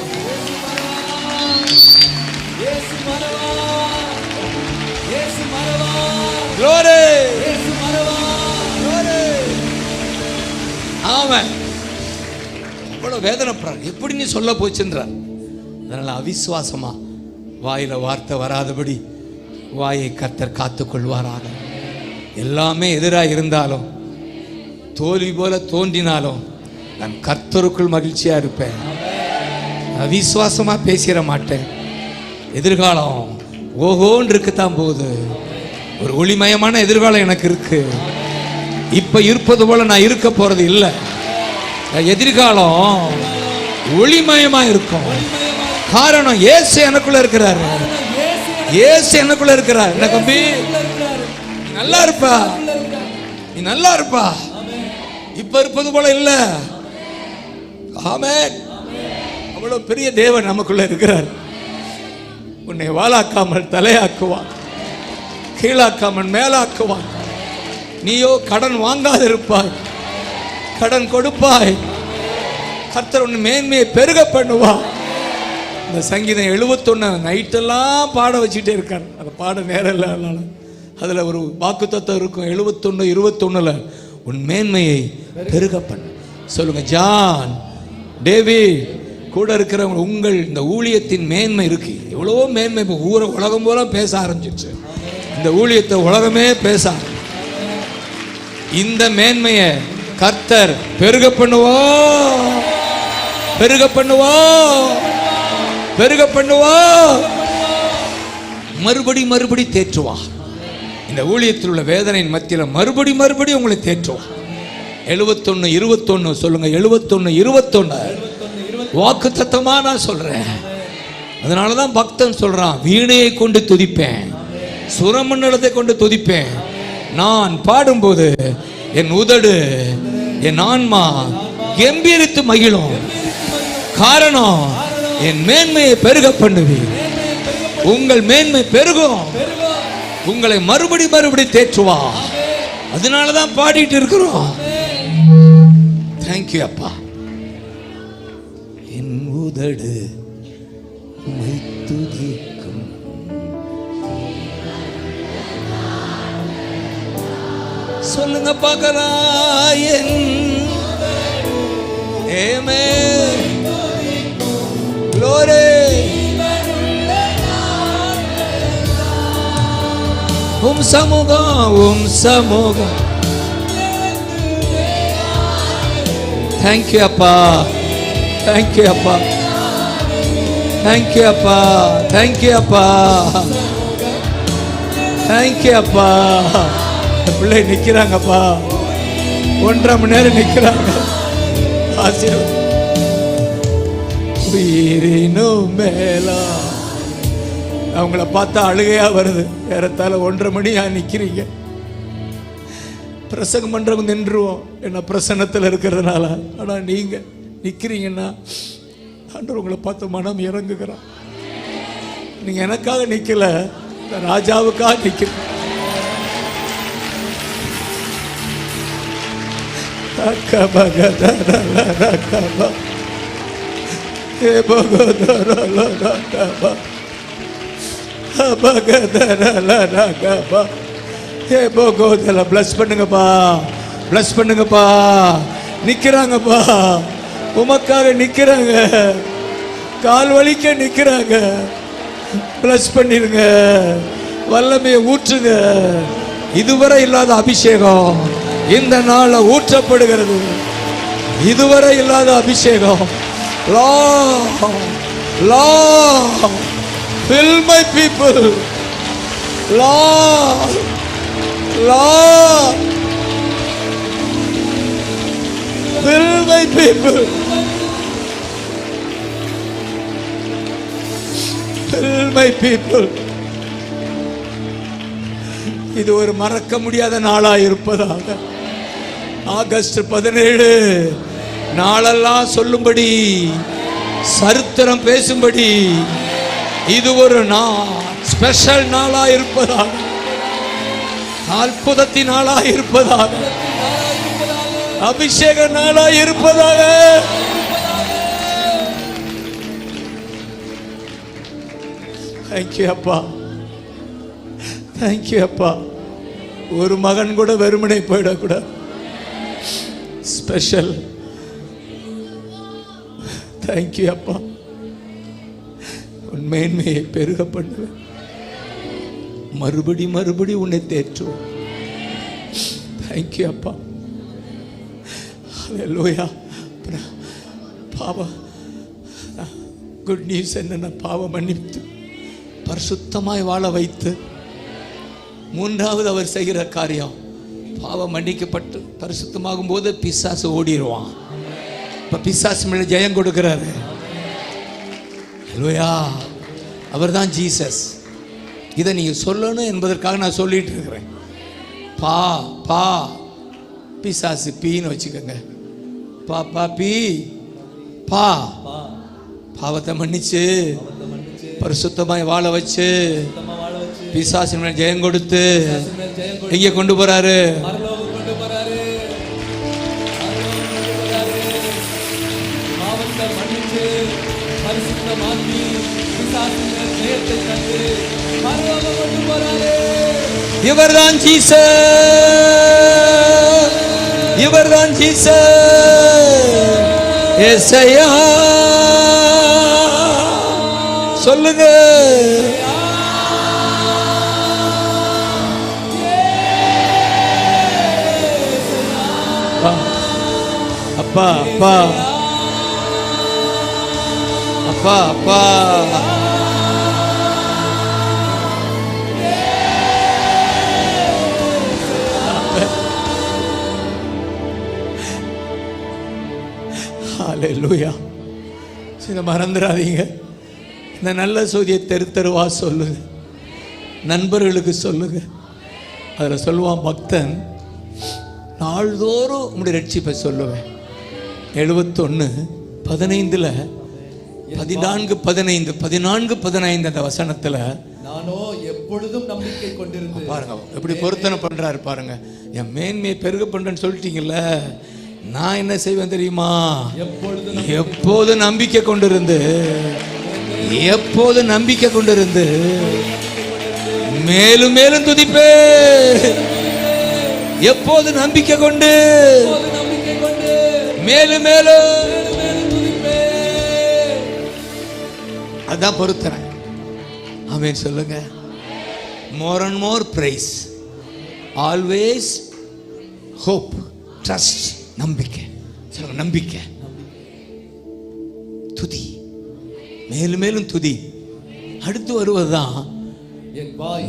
Glory. ஆமென். அவ்வளவு வேதனைப்படுறார். எப்படி நீ சொல்ல போச்சுன்றார். அதனால அவிசுவாசமா வாயில வார்த்தை வராதபடி வாயை கர்த்தர் காத்துக் கொள்வாராக. எல்லாமே எதிராக இருந்தாலும், தோல்வி போல தோன்றினாலும், நான் கர்த்தருக்குள் மகிழ்ச்சியா இருப்பேன். அவிசுவாசமா பேசிட மாட்டேன். எதிர்காலம் ஓஹோன்னு இருக்குத்தான் போகுது. ஒரு ஒளிமயமான எதிர்காலம் எனக்கு இருக்கு. இப்ப இருப்பது போல நான் இருக்க போறது இல்லை. எதிர்காலம் ஒளிமயமா இருக்கும். காரணம், இயேசு எனக்குள்ள இருக்கிறாரு. இயேசு எனக்குள்ள இருக்கிறார். என்ன தம்பி, நீ நல்லா இருப்பா, நீ நல்லா இருப்பா. இப்ப இருப்பது போல இல்ல. ஆமென். அவ்வளவு பெரிய தேவன் நமக்குள்ள இருக்கிறார். உன்னை வாளாக்காமல் தலையாக்குவான், கீழாக்காமல் மேலாக்குவான். நீயோ கடன் வாங்காதிருப்பாய், கடன் கொடுப்பாய். கர்த்தர் உன் மேன்மையை பெருக பண்ணுவா. இந்த சங்கீதம் 71 நைட்டெல்லாம் பாட வச்சுட்டே இருக்கார். அதை பாட நேரம் இல்லை. அதில் ஒரு வாக்குத்தத்தம் இருக்கும். 71:21 உன் மேன்மையை பெருக பண்ணு. சொல்லுங்க, ஜான், டேவிட் கூட இருக்கிறவங்க, உங்கள் இந்த ஊழியத்தின் மேன்மை இருக்கு. எவ்வளவோ மேன்மை. இப்போ உலகம் போல பேச ஆரம்பிச்சிருச்சு. இந்த ஊழியத்தை உலகமே பேச. இந்த மேன்மையை கர்த்தர் பெருக பண்ணுவா, பெருக பண்ணுவா, பெருக பண்ணுவா. மறுபடி தேற்றுவா. இந்த ஊழியத்தில் உள்ள வேதனையின் மத்தியில் மறுபடி உங்களை தேற்றுவா. 71:21 சொல்லுங்க. 71:21 வாக்கு தத்தமா நான் சொல்றேன். அதனாலதான் பக்தன் சொல்றான், வீணையை கொண்டு துதிப்பேன், சுரமண்டலத்தை கொண்டு துதிப்பேன். நான் பாடும்போது என் உதடு, என் ஆன்மா கம்பீரித்து மகிழும். காரணம், என் மேன்மையை பெருக பண்ணுவேன். உங்கள் மேன்மை பெருகும். உங்களை மறுபடி தேற்றுவா. அதனாலதான் பாடிட்டு இருக்கிறோம். தேங்க்யூ அப்பா. என் உதடு துதிக்கும். சொல்லுங்க பார்க்கலாம். ஆமென். Glory. சமூகம். தேங்க்யூ அப்பா, தேங்க்யூ அப்பா, தேங்க்யூ அப்பா, தேங்க்யூ அப்பா, தேங்க்யூ அப்பா. பிள்ளை நிக்கிறாங்கப்பா, 1.5 மணி நேரம் நிக்கிறாங்க. ஆசீர்வாதம். உயிரினும் மேலா. அவங்கள பார்த்தா அழுகையா வருது. ஏறத்தாழ 1.5 மணியா நிக்கிறீங்க. பிரசங்கம் பண்றவங்க நின்றுவோம், என்ன பிரசன்னத்தில் இருக்கிறதுனால. ஆனா நீங்க நிக்கிறீங்கன்னா ஆண்டவர் உங்களை பார்த்து மனம் இறங்குகிறான். நீங்க எனக்காக நிக்கல, ராஜாவுக்காக நிக்கிற. பிளஸ் பண்ணுங்கப்பா, பிளஸ் பண்ணுங்கப்பா. நிக்கிறாங்கப்பா, உமக்காக நிக்கிறாங்க, கால் வலிக்க நிக்கிறாங்க. பிளஸ் பண்ணிருங்க, வல்லமையை ஊற்றுங்க. இதுவரை இல்லாத அபிஷேகம் இந்த நாள்ல ஊற்றப்படுகிறது. இதுவரை இல்லாத அபிஷேகம். Lord, fill my people. Lord, fill my people. Fill my people. இது ஒரு மறக்க முடியாத நாளாய் இருப்பதாக. ஆகஸ்ட் 17 நாளெல்லாம் சொல்லும்படி, சரித்திரம் பேசும்படி இது ஒரு ஸ்பெஷல் நாளாய் இருப்பதாக, அற்புதத்தின் நாளாய் இருப்பதாக, அபிஷேக நாளாய் இருப்பதாக. தேங்க்யூ அப்பா, தேங்க்யூ அப்பா. ஒரு மகன் கூட வெறுமனை போயிடக்கூடாது. ஸ்பெஷல். தேங்க்யூ அப்பா. உன் மேன்மையை பெருக பண்ணுவேன். மறுபடி உன்னை தேற்றுவோம். தேங்க்யூ அப்பா. ஹல்லேலூயா. பாவம் குட் நியூஸ் என்னன்னா, பாவம் மன்னித்து பரிசுத்தமாய் வாழ வைத்து, மூன்றாவது அவர் செய்கிற காரியம், பாவம் மன்னிக்கப்பட்டு பரிசுத்தமாகும் போது பிசாசு ஓடிடுவான். இப்ப பிசாசு மேல ஜெயம் கொடுக்கிறாரு. ஹல்லேலூயா. அவர் தான் ஜீசஸ். இதை நீங்க சொல்லணும் என்பதற்காக நான் சொல்லிட்டு இருக்கிறேன். பா பா பிசாசு பீன்னு வச்சுக்கோங்க. பா பா பீ பா. பாவத்தை மன்னிச்சு பரிசுத்தமாய் வாழ வச்சு பிசாசின் மேல் ஜெயம் கொடுத்து எங்கே கொண்டு போறாரு? இவர்தான் ஜீசஸ், இவர்தான் ஜீசஸ். ஏசையா சொல்லுங்க. அப்பா அப்பா அப்பா அப்பா. ஹல்லேலூயா. இதை மறந்துடாதீங்க. இந்த நல்ல செய்தியை தெருவா சொல்லுங்க, நண்பர்களுக்கு சொல்லுங்க. அதில் சொல்லுவான் பக்தன், நாள்தோறும் உங்களுடைய ரட்சிப்பை சொல்லுவேன். 71:15 14:15 அந்த வசனத்துல, நானோ எப்பொழுதும் நம்பிக்கை கொண்டிருந்தேன். பாருங்க எப்படி பொருத்தனை பண்றாரு பாருங்க. என் மேன்மையை பெருக பண்றேன்னு சொல்லிட்டீங்கல்ல, நான் என்ன செய்வேன் தெரியுமா? எப்போது நம்பிக்கை கொண்டிருந்து, எப்போது நம்பிக்கை கொண்டிருந்து மேலும் மேலும் துதிப்பே. எப்போது நம்பிக்கை கொண்டு மேலும் மேலும். அதான் பொருத்தனை. ஆமென் சொல்லுங்க. more and more praise, always hope, trust. நம்பிக்கை சொல்லுங்க. நம்பிக்கை, துதி, மேலும் மேலும் துதி. அடுத்து வருவதுதான்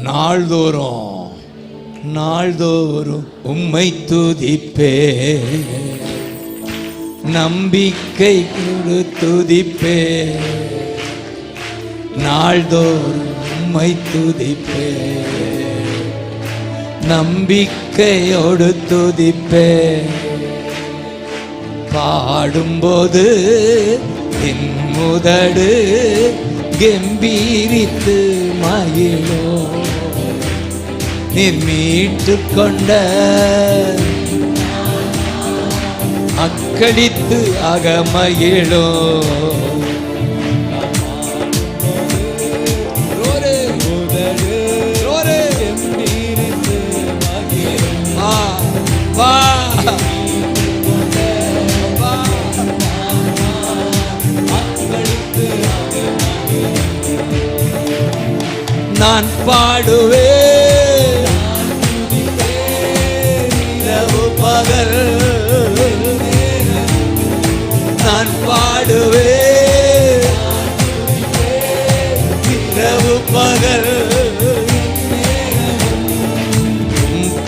நாள்தோறும் நாள்தோறும் உம்மை துதிப்பே, நம்பிக்கை கொடு துதிப்பே, நாள்தோறும் உம்மை துதிப்பே, நம்பிக்கையோடு துதிப்பே. பாடும்போது என் முதடு கம்பீரித்து மகிழோ, நீர் மீட்டு கொண்ட அக்களித்து அகமகிழோ. நான் பாடுவேன் இரவு பகல் நான் பாடுவேன், இரவு பகல்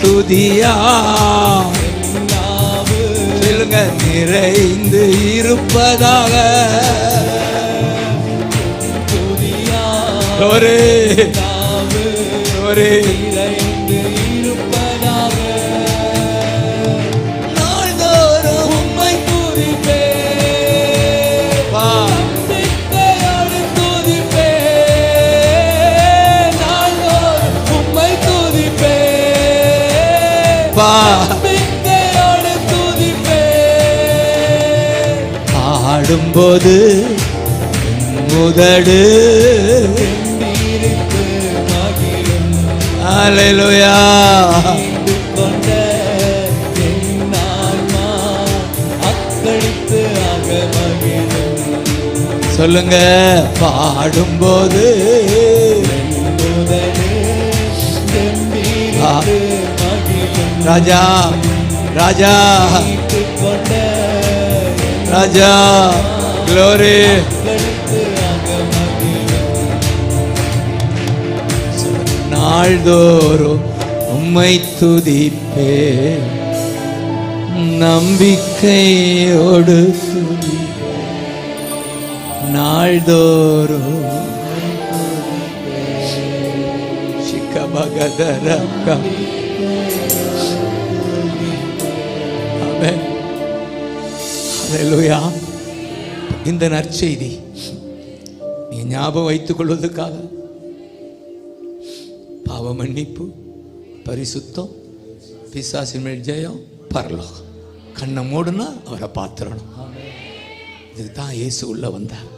துதியா சொல்லுங்க நிறைந்து இருப்பதாக. ஒரே ஒரே நாள்தோறும் உம்மை துதிப்பேன், நம்பிக்கையோடு துதிப்பேன், நாள்தோறும் உம்மை துதிப்பேன், நம்பிக்கையோடு துதிப்பேன். பாடும்போது முதடு ஹல்லேலூயா கொண்ட என் ஆன்மா அக்களித்து அகமகிழும். சொல்லுங்க. பாடும்போது ராஜா ராஜா கொண்ட ராஜா க்ளோரி. நாள்தோறும் உம்மை துதிப்பேன், நம்பிக்கையோடு துதிப்பேன், நாள்தோறும் சிக்கபகதரக்கா. ஆமென். ஹல்லேலூயா. இந்த நற்செய்தி நீ ஞாபகம் வைத்துக் கொள்வதற்காக பாவ மன்னிப்பு, பரிசுத்தம், பிசாசின் மேல் ஜெயம், பரலோகம். கண்ணை மூடுனா அவரை பார்த்துடணும். இதுக்கு தான் இயேசு உள்ள வந்தார்.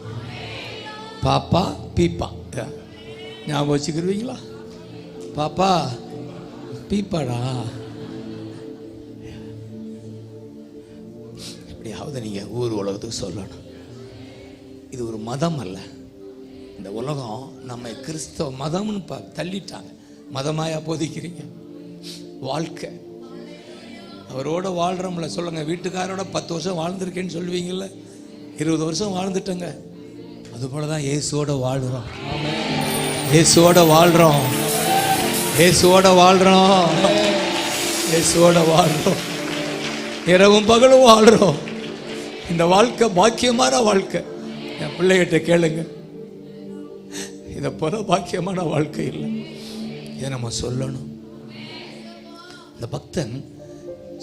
பாப்பா பீப்பா ஞாபகம் வச்சுக்கிருவீங்களா? பாப்பா பீப்பாடா. எப்படியாவது நீங்க ஊர் உலகத்துக்கு சொல்லணும். இது ஒரு மதம் அல்ல. இந்த உலகம் நம்ம கிறிஸ்தவ மதம்னு தள்ளிட்டாங்க. மதமாயா போதிக்கிறீங்க? வாழ்க்கை அவரோட வாழ்கிறோம்ல. சொல்லுங்க, வீட்டுக்காரோட 10 வருஷம் வாழ்ந்துருக்கேன்னு சொல்லுவீங்கள்ல, 20 வருஷம் வாழ்ந்துட்டங்க. அதுபோல தான் இயேசுவோட வாழ்கிறோம். இயேசுவோட வாழ்கிறோம், இயேசுவோட வாழ்கிறோம், இயேசுவோட வாழ்கிறோம். இரவும் பகலும் வாழ்கிறோம். இந்த வாழ்க்கை பாக்கியமான வாழ்க்கை. என் பிள்ளைகிட்ட கேளுங்க, இதை போல பாக்கியமான வாழ்க்கை இல்லை. இதை நம்ம சொல்லணும். இந்த பக்தன்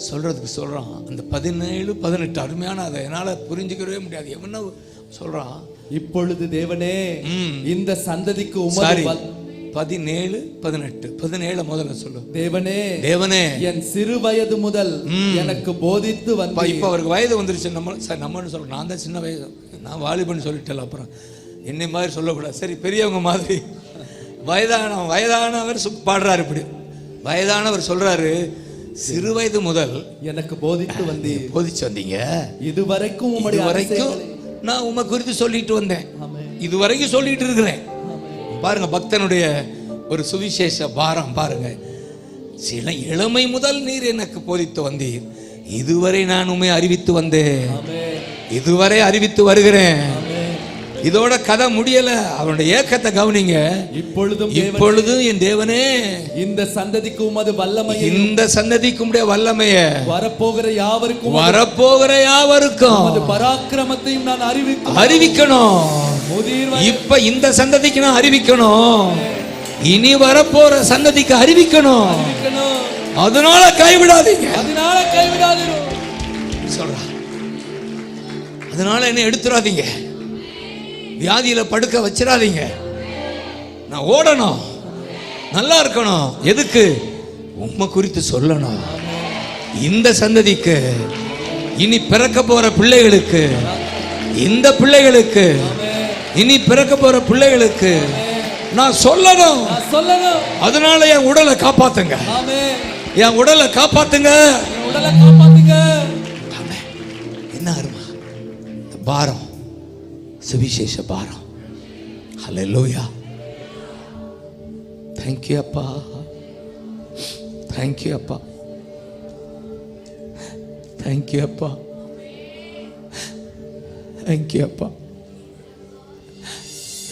சொல்றதுக்கு சொல்றான். அந்த 17, 18 அருமையான, அதை என்னால் புரிஞ்சுக்கவே முடியாது. என்ன சொல்றான்? இப்பொழுது தேவனே இந்த சந்ததிக்கு 17, 18. 17 முதல்ல சொல்லு. தேவனே தேவனே என் சிறு வயது முதல் எனக்கு போதித்து வந்த. இப்ப அவருக்கு வயது வந்துருச்சு. நம்மன்னு சொல்றோம். நான் தான் சின்ன வயது, நான் வாலிபன் சொல்லிட்டேன். அப்புறம் என்னை மாதிரி சொல்லக்கூடாது. சரி, பெரியவங்க மாதிரி வயதானவர் பாடுறாரு. இப்படி வயதானவர் சொல்றாரு, சிறு வயது முதல் எனக்கு போதித்து வந்தீங்க. இதுவரைக்கும் நான் உம்மை குறித்து சொல்லிட்டு வந்தேன். இதுவரைக்கும் சொல்லிட்டு இருக்கிறேன். பாருங்க, பக்தனுடைய ஒரு சுவிசேஷ பாரம் பாருங்க. சில இளமை முதல் நீர் எனக்கு போதித்து வந்தீர், இதுவரை நான் உம்மை அறிவித்து வந்தேன், இதுவரை அறிவித்து வருகிறேன். இதோட கதை முடியல. அவனுடைய ஏக்கத்தை கவனிங்க. இப்பொழுதும் என் தேவனே இந்த சந்ததிக்கு உமது வல்லமையை, இந்த சந்ததிக்கு உம்முடைய வல்லமையை, வரப்போகிற யாவருக்கும் உமது பராக்கிரமத்தையும் நான் அறிவிக்கணும். இப்ப இந்த சந்ததிக்கு நான் அறிவிக்கணும், இனி வரப்போற சந்ததிக்கு அறிவிக்கணும். அதனால கைவிடாதீங்க, சொல்றா. அதனால என்ன எடுத்துடாதீங்க, வியாதியில படுக்க வச்சிடாதீங்க. நான் ஓடணும், நல்லா இருக்கணும். எதுக்கு? உம்மை குறித்து சொல்லணும். இந்த சந்ததிக்கு, இனி பிறக்க போற பிள்ளைகளுக்கு, இந்த பிள்ளைகளுக்கு, இனி பிறக்க போற பிள்ளைகளுக்கு நான் சொல்லணும். அதனால என் உடலை காப்பாத்துங்க, என் உடலை காப்பாத்துங்க. என்ன அருமா பாரம், சுவிசேஷ பாரம். ஹல்லேலூயா. தேங்க்யூ அப்பா, தேங்க்யூ அப்பா. தேங்க்யூ அப்பா, தேங்க்யூ அப்பா.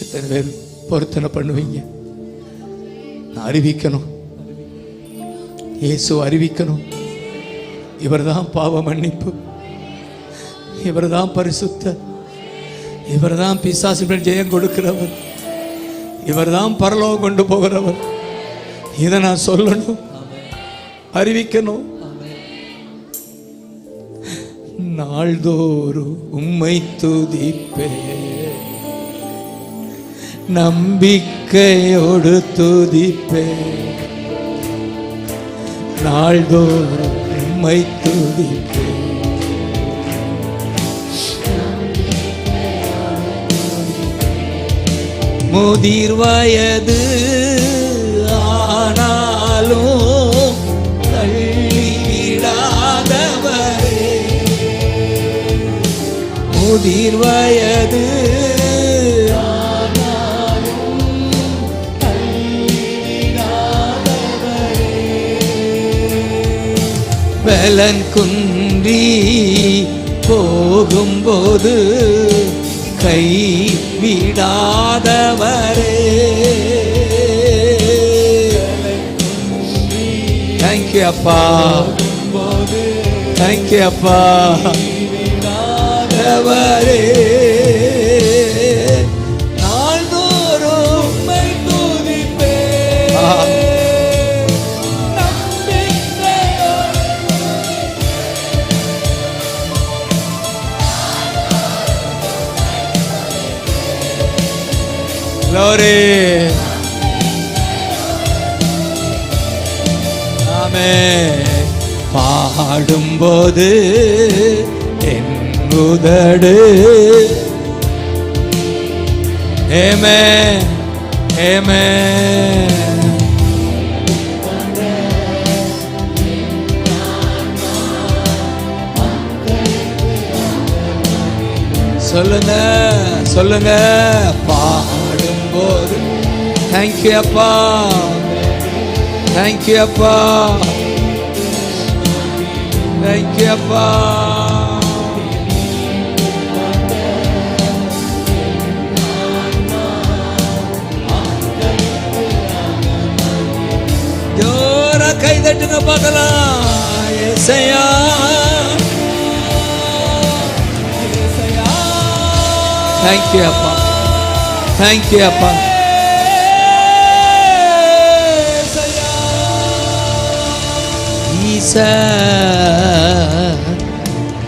எத்தனை பேர் பொருத்தனை பண்ணுவீங்க? நான் அறிவிக்கணும், இயேசு அறிவிக்கணும். இவர்தான் பாவ மன்னிப்பு, இவர்தான் பரிசுத்தர், இவர்தான் பிசாசுகள் ஜெயம் கொடுக்கிறவர், இவர்தான் பரலோகம் கொண்டு போகிறவர். இதை நான் சொல்லணும், அறிவிக்கணும். நாள்தோறும் உம்மை துதிப்பே, நம்பிக்கையோடு துதிப்பே, நாள்தோறும் உம்மை துதிப்பே. முதிர் வயது ஆனாலும் தள்ளிவிடாதவரே, முதிர் வயது ஆனாலும் தள்ளிவிடாதவரே, பலன் குன்றி போகும்போது கை விடாதவரே. தேங்க்யூ அப்பா, தேங்க்யூ அப்பா. விடாதவரே, நாள்தோறும் உம்மை துதிப்பேன். Glory. ஆமென். பாடும்போது என் உதடு ஆமென், ஆமென். சொல்லுங்க, சொல்லுங்க. பாடும்போது தேங்க்யூ அப்பா, தேங்க்யூ அப்பா, தேங்க்யூ அப்பா. ஜோரா கை தட்டுங்க பார்க்கலாம். ஏசையா, தேங்க்யூ அப்பா, தேங்க்யூ அப்பா.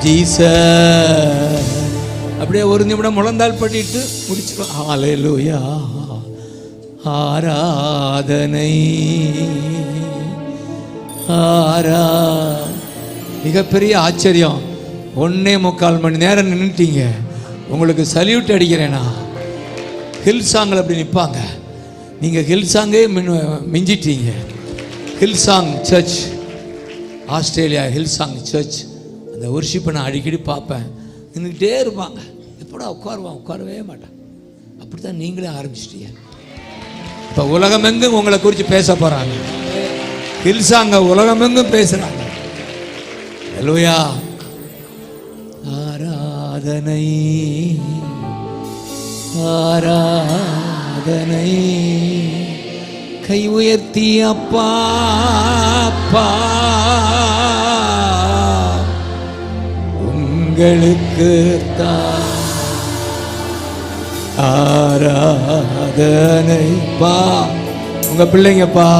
ஜீசஸ். அப்படியே ஒரு நிமிடம் முழந்தாள் பண்ணிட்டு முடிச்சிடும். ஹல்லேலூயா, ஆராதனை, மிகப்பெரிய ஆச்சரியம். 1.25 மணி நேரம் நின்றுட்டீங்க. உங்களுக்கு சல்யூட் அடிக்கிறேனா. ஹில் சாங்கில் அப்படி நிற்பாங்க. நீங்கள் ஹில் சாங்கே மிஞ்சிட்டீங்க. Hillsong church, Australia Hillsong church, அந்த ஒர்ஷிப்பை நான் அடிக்கடி பார்ப்பேன். நின்றுக்கிட்டே இருப்பாங்க. எப்படா உட்காருவான், உட்காரவே மாட்டேன். அப்படி தான் நீங்களே ஆரம்பிச்சிட்டீங்க. இப்போ உலகமெங்கும் உங்களை குறித்து பேச போகிறாங்க. ஹில் சாங்க உலகமெங்கும் பேசுகிறாங்க. ஹல்லேலூயா, ஆராதனை, ஆராதனை. கை உயர்த்தி அப்பா, அப்பா, உங்களுக்கு தான் ஆராதனை. பா, உங்க பிள்ளைங்கப்பா.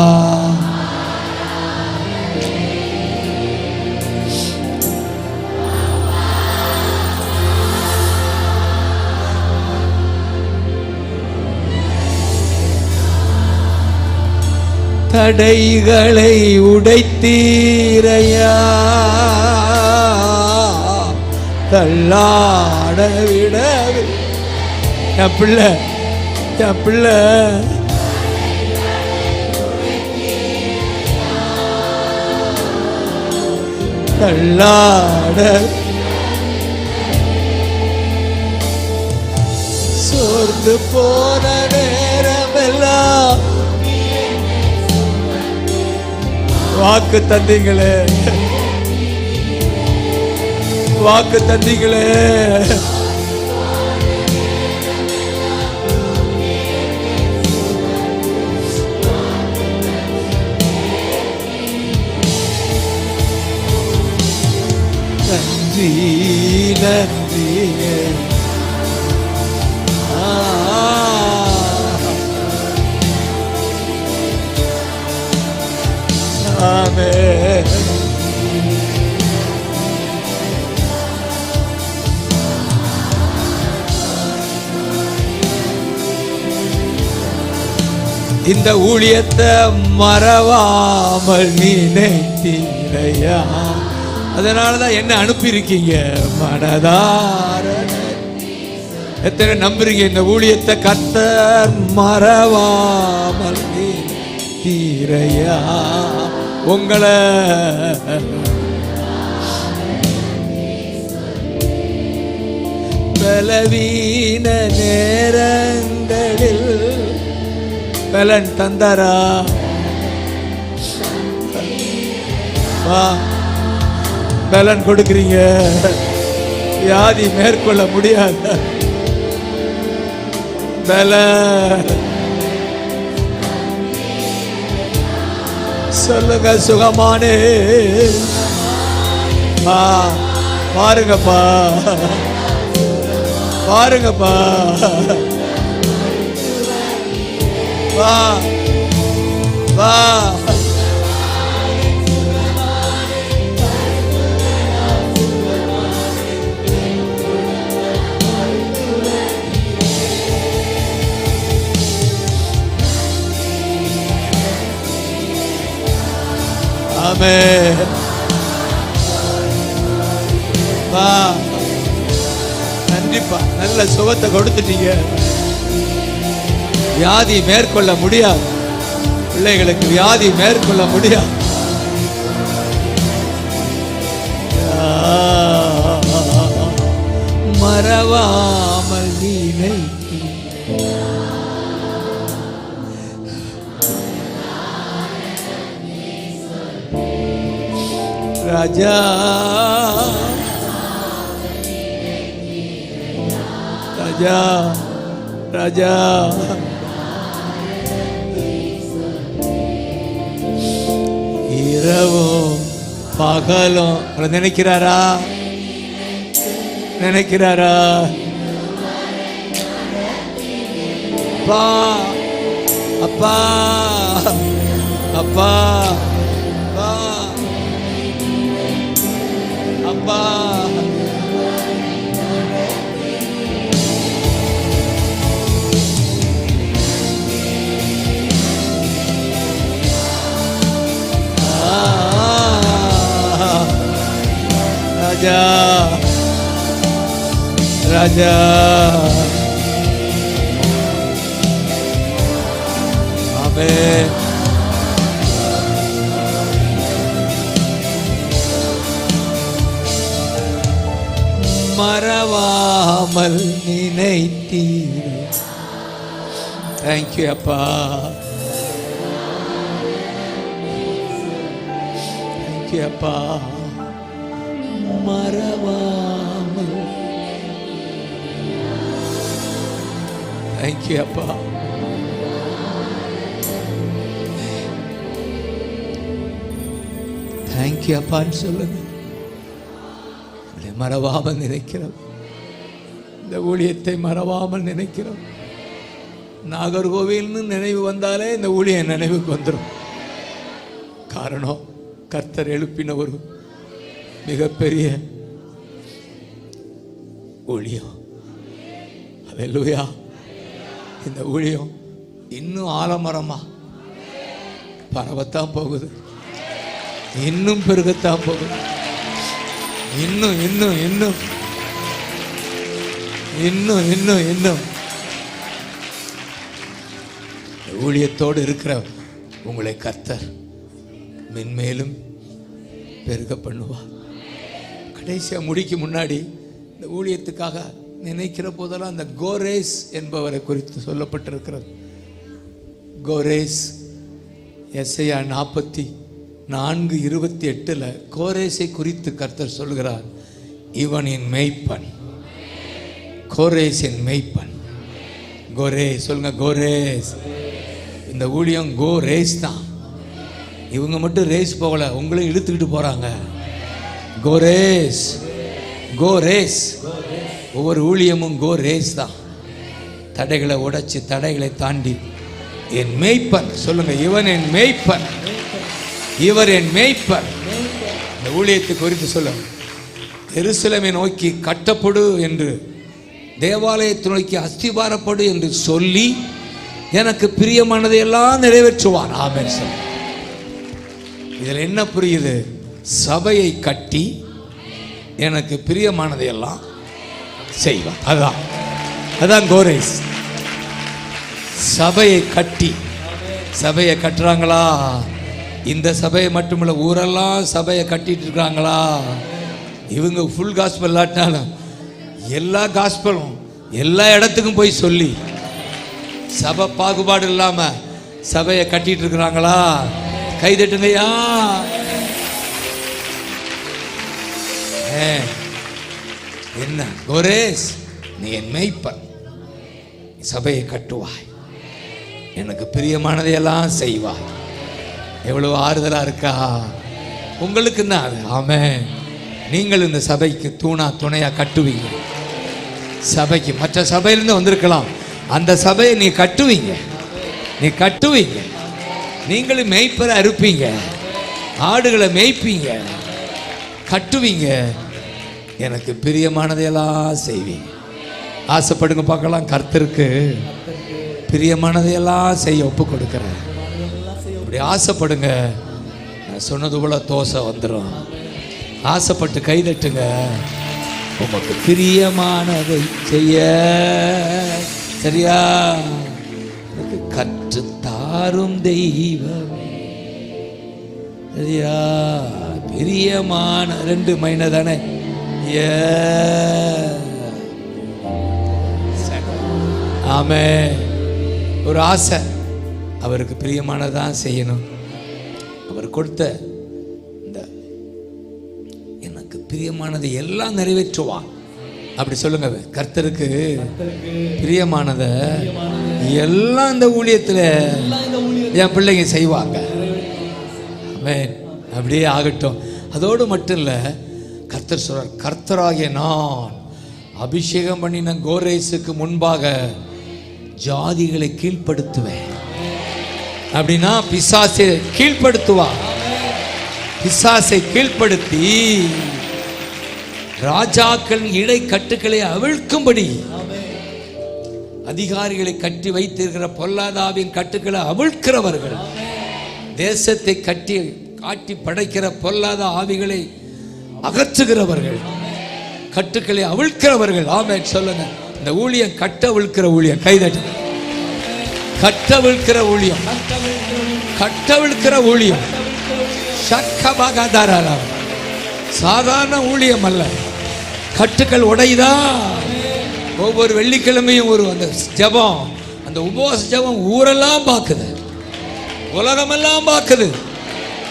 தடைகளை உடைத்தீரையா, தள்ளாட விடவே. என் பிள்ளை, என் பிள்ளை தள்ளாட சோர்ந்து போன நேரமெல்லாம் வாக்கு தந்தீங்களே. வாக்கு தந்தீங்களே. நன்றி நன்றி. ஆமென். இந்த ஊழியத்தை மறவாமல் நினைத்தீரையா. அதனாலதான் என்ன அனுப்பியிருக்கீங்க. மனதார எத்தனை நம்புறீங்க இந்த ஊழியத்தை கர்த்தர் மறவாமல் நினைத்தீரையா. உங்களை பலவீன நேரங்களில் பலன் தந்தாரா. பலன் கொடுக்கிறீங்க. வியாதி மேற்கொள்ள முடியாத பலன் சொல்லுங்க. சுகமானே பாருங்கப்பா, பாருங்கப்பா. வா வா. ஆமென். வா. நன்றிப்பா, நல்ல சுகத்தை கொடுத்துட்டீங்க. வியாதி மேற்கொள்ள முடியாது. பிள்ளைகளுக்கு வியாதி மேற்கொள்ள முடியாது. மறவாமல் நீனை ராஜா. ராஜா ராஜா இரவும் பகலும் நினைக்கிறாரா, நினைக்கிறாரா. அப்பா அப்பா அப்பா அப்பா. ராஜா ராஜா. ஆமென். மறவாமல் நினைத்தீர். தேங்க்யூ அப்பா. தேங்க்யூ அப்பா. மறவாமல். தேங்க்யூ அப்பா. தேங்க்யூ அப்பான்னு சொல்லுங்க. மறவாமல் நினைக்கிறோம். இந்த ஊழியத்தை மறவாமல் நினைக்கிறோம். நாகர்கோவில்னு நினைவு வந்தாலே இந்த ஊழியம் நினைவுக்கு வந்துடும். காரணம், கர்த்தர் எழுப்பின ஒரு மிகப்பெரிய ஊழியம். அல்லேலூயா. இந்த ஊழியம் இன்னும் ஆலமரமா பரவத்தான் போகுது. இன்னும் பெருகத்தான் போகுது. இன்னும் இன்னும் இன்னும் இன்னும் இன்னும் இன்னும் ஊழியத்தோடு இருக்கிற உங்களை கர்த்தர் மென்மேலும் பெருக பண்ணுவார். கடைசியாக முடிக்கும் முன்னாடி இந்த ஊழியத்துக்காக நினைக்கிற போதெல்லாம் அந்த கோரேஸ் என்பவரை குறித்து சொல்லப்பட்டிருக்கிறது. கோரேஸ் எஸ்ஐயா 44:28 கோரேஸை குறித்து கர்த்தர் சொல்கிறார். இவன் என் மேய்ப்பன், கோரேஸ் என் மேய்ப்பன். கோரேஸ் சொல்லுங்க, கோரேஸ். இந்த ஊழியம் கோ ரேஸ் தான். இவங்க மட்டும் ரேஸ் போகல, உங்களையும் இழுத்துக்கிட்டு போறாங்க. கோரேஸ், கோ ரேஸ். ஒவ்வொரு ஊழியமும் கோ ரேஸ் தான். தடைகளை உடைச்சு, தடைகளை தாண்டி என் மேய்ப்பன் சொல்லுங்க, இவன் என் மேய்ப்பன், இவர் என் மேய்ப்பன். இந்த ஊழியத்தை குறித்து சொல்லுங்க. எருசலேமை நோக்கி கட்டப்படு என்று, தேவாலயத்தை நோக்கி அஸ்திபாரப்படு என்று சொல்லி எனக்கு பிரியமானதை எல்லாம் நிறைவேற்றுவார். ஆமென். இதில் என்ன புரியுது? சபையை கட்டி எனக்கு பிரியமானதை எல்லாம் செய்வார். அதான் அதான் கோரேஸ். சபையை கட்டி, சபையை கட்டுறாங்களா? இந்த சபையை மட்டுமில்ல, ஊரெல்லாம் சபையை கட்டிட்டு இருக்காங்களா? இவங்க ஃபுல் காஸ்பல் இல்லாட்டினாலும் எல்லா காஸ்பலும் எல்லா இடத்துக்கும் போய் சொல்லி சபை பாகுபாடு இல்லாம சபையை கட்டிட்டு இருக்கிறாங்களா? கைதட்டுங்கய்யா. என்ன கோரேஸ், நீ என் மேய்ப்பன், சபையை கட்டுவாய், எனக்கு பிரியமானதையெல்லாம் செய்வாய். எவ்வளவு ஆறுதலா இருக்கா உங்களுக்கு தான் அது. ஆமென். நீங்கள் இந்த சபைக்கு தூணா துணையா கட்டுவீங்க. சபைக்கு மற்ற சபையிலிருந்து வந்திருக்கலாம், அந்த சபையை நீ கட்டுவீங்க, நீ கட்டுவீங்க. நீங்களும் மேய்ப்பரை அறுப்பீங்க, ஆடுகளை மேய்ப்பீங்க, கட்டுவீங்க, எனக்கு பிரியமானதையெல்லாம் செய்வீங்க. ஆசைப்படுங்க பார்க்கலாம். கர்த்தருக்கு பிரியமானதையெல்லாம் செய்ய ஒப்பு கொடுக்குறேன். அப்படி ஆசைப்படுங்க. நான் சொன்னது போல தோசை வந்துடும். ஆசைப்பட்டு கைதட்டுங்க. உமக்கு பிரியமானதை செய்ய சரியா கற்றுத்தாரும் தெய்வமே. சரியா பிரியமான 2 மைன தானே. ஆமென். ஒரு ஆசை, அவருக்கு பிரியமானதான் செய்யணும். அவர் கொடுத்த இந்த எனக்கு பிரியமானதை எல்லாம் நிறைவேற்றுவான். அப்படி சொல்லுங்க. கர்த்தருக்கு பிரியமானத எல்லாம் இந்த ஊழியத்தில் என் பிள்ளைங்க செய்வாங்க. ஆமென். அப்படியே ஆகட்டும். அதோடு மட்டும் இல்லை, கர்த்தர் சொல்றார், கர்த்தராகிய நான் அபிஷேகம் பண்ணின கோரேசுக்கு முன்பாக ஜாதிகளை கீழ்ப்படுத்துவேன். அப்படின்னா பிசாசை கீழ்ப்படுத்துவா. பிசாசை கீழ்ப்படுத்தி ராஜாக்கள் இடை கட்டுக்களை அவிழ்க்கும்படி, அதிகாரிகளை கட்டி வைத்திருக்கிற பொல்லாதாவின் கட்டுக்களை அவிழ்க்கிறவர்கள், தேசத்தை காட்டி படைக்கிற பொல்லாத ஆவிகளை அகற்றுகிறவர்கள், கட்டுக்களை அவிழ்க்கிறவர்கள். ஆமென் சொல்லுங்க. இந்த ஊழியம் கட்டவிழ்க்கிற ஊழியம். கைதட்டு. கட்டவிழ்க்கிற ஊழியம், கட்டவிழ்க்கிற ஊழியம். சக்கபகதரா சாதாரண ஊழியம் அல்ல. கட்டுக்கள் உடையுதா? ஒவ்வொரு வெள்ளிக்கிழமையும் ஒரு அந்த ஜெபம், அந்த உபவாச ஜெபம் ஊரெல்லாம் பார்க்குது, உலகமெல்லாம் பார்க்குது.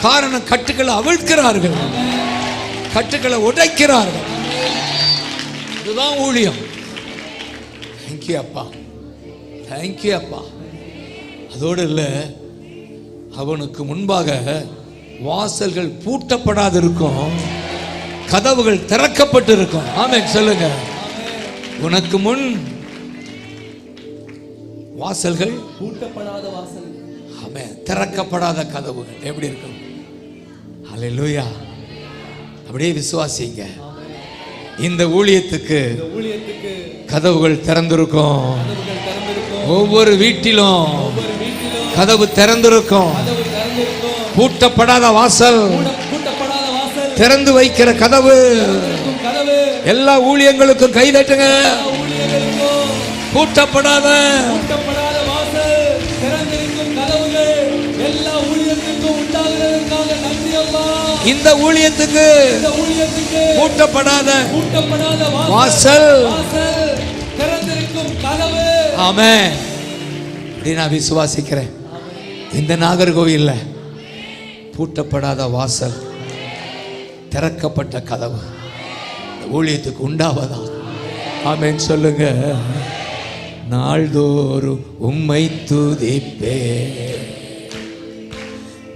காரணம், கட்டுக்களை அவிழ்க்கிறார்கள், கட்டுக்களை உடைக்கிறார்கள். இதுதான் ஊழியம். தேங்க்யூ அப்பா, தேங்க்யூ அப்பா. அதோடு இல்லை, அவனுக்கு முன்பாக வாசல்கள் பூட்டப்படாது இருக்கும், கதவுகள் திறக்கப்பட்டு இருக்கும். ஆமென் சொல்லுங்க. உனக்கு முன் வாசல்கள் பூட்டப்படாத வாசல், ஆமென், திறக்கப்படாத கதவுகள். எப்படி இருக்கும்? ஹல்லேலூயா. அப்படியே விசுவாசிங்க. இந்த ஊழியத்துக்கு கதவுகள் திறந்திருக்கும். ஒவ்வொரு வீட்டிலும் கதவு திறந்திருக்கும். பூட்டப்படாத வாசல், திறந்து வைக்கிற கதவு. எல்லா ஊழியங்களுக்கும் கைதட்டுங்க. பூட்டப்படாத இந்த ஊழியத்துக்கு பூட்டப்படாத வாசல். ஆமென். இப்படி நான் விசுவாசிக்கிறேன். இந்த நாகர்கோவில்ல பூட்டப்படாத வாசல், திறக்கப்பட்ட கதவு. இந்த ஊழியத்துக்கு உண்டாவதா. ஆமென் சொல்லுங்க. நாள்தோறும் உம்மை துதிப்பே,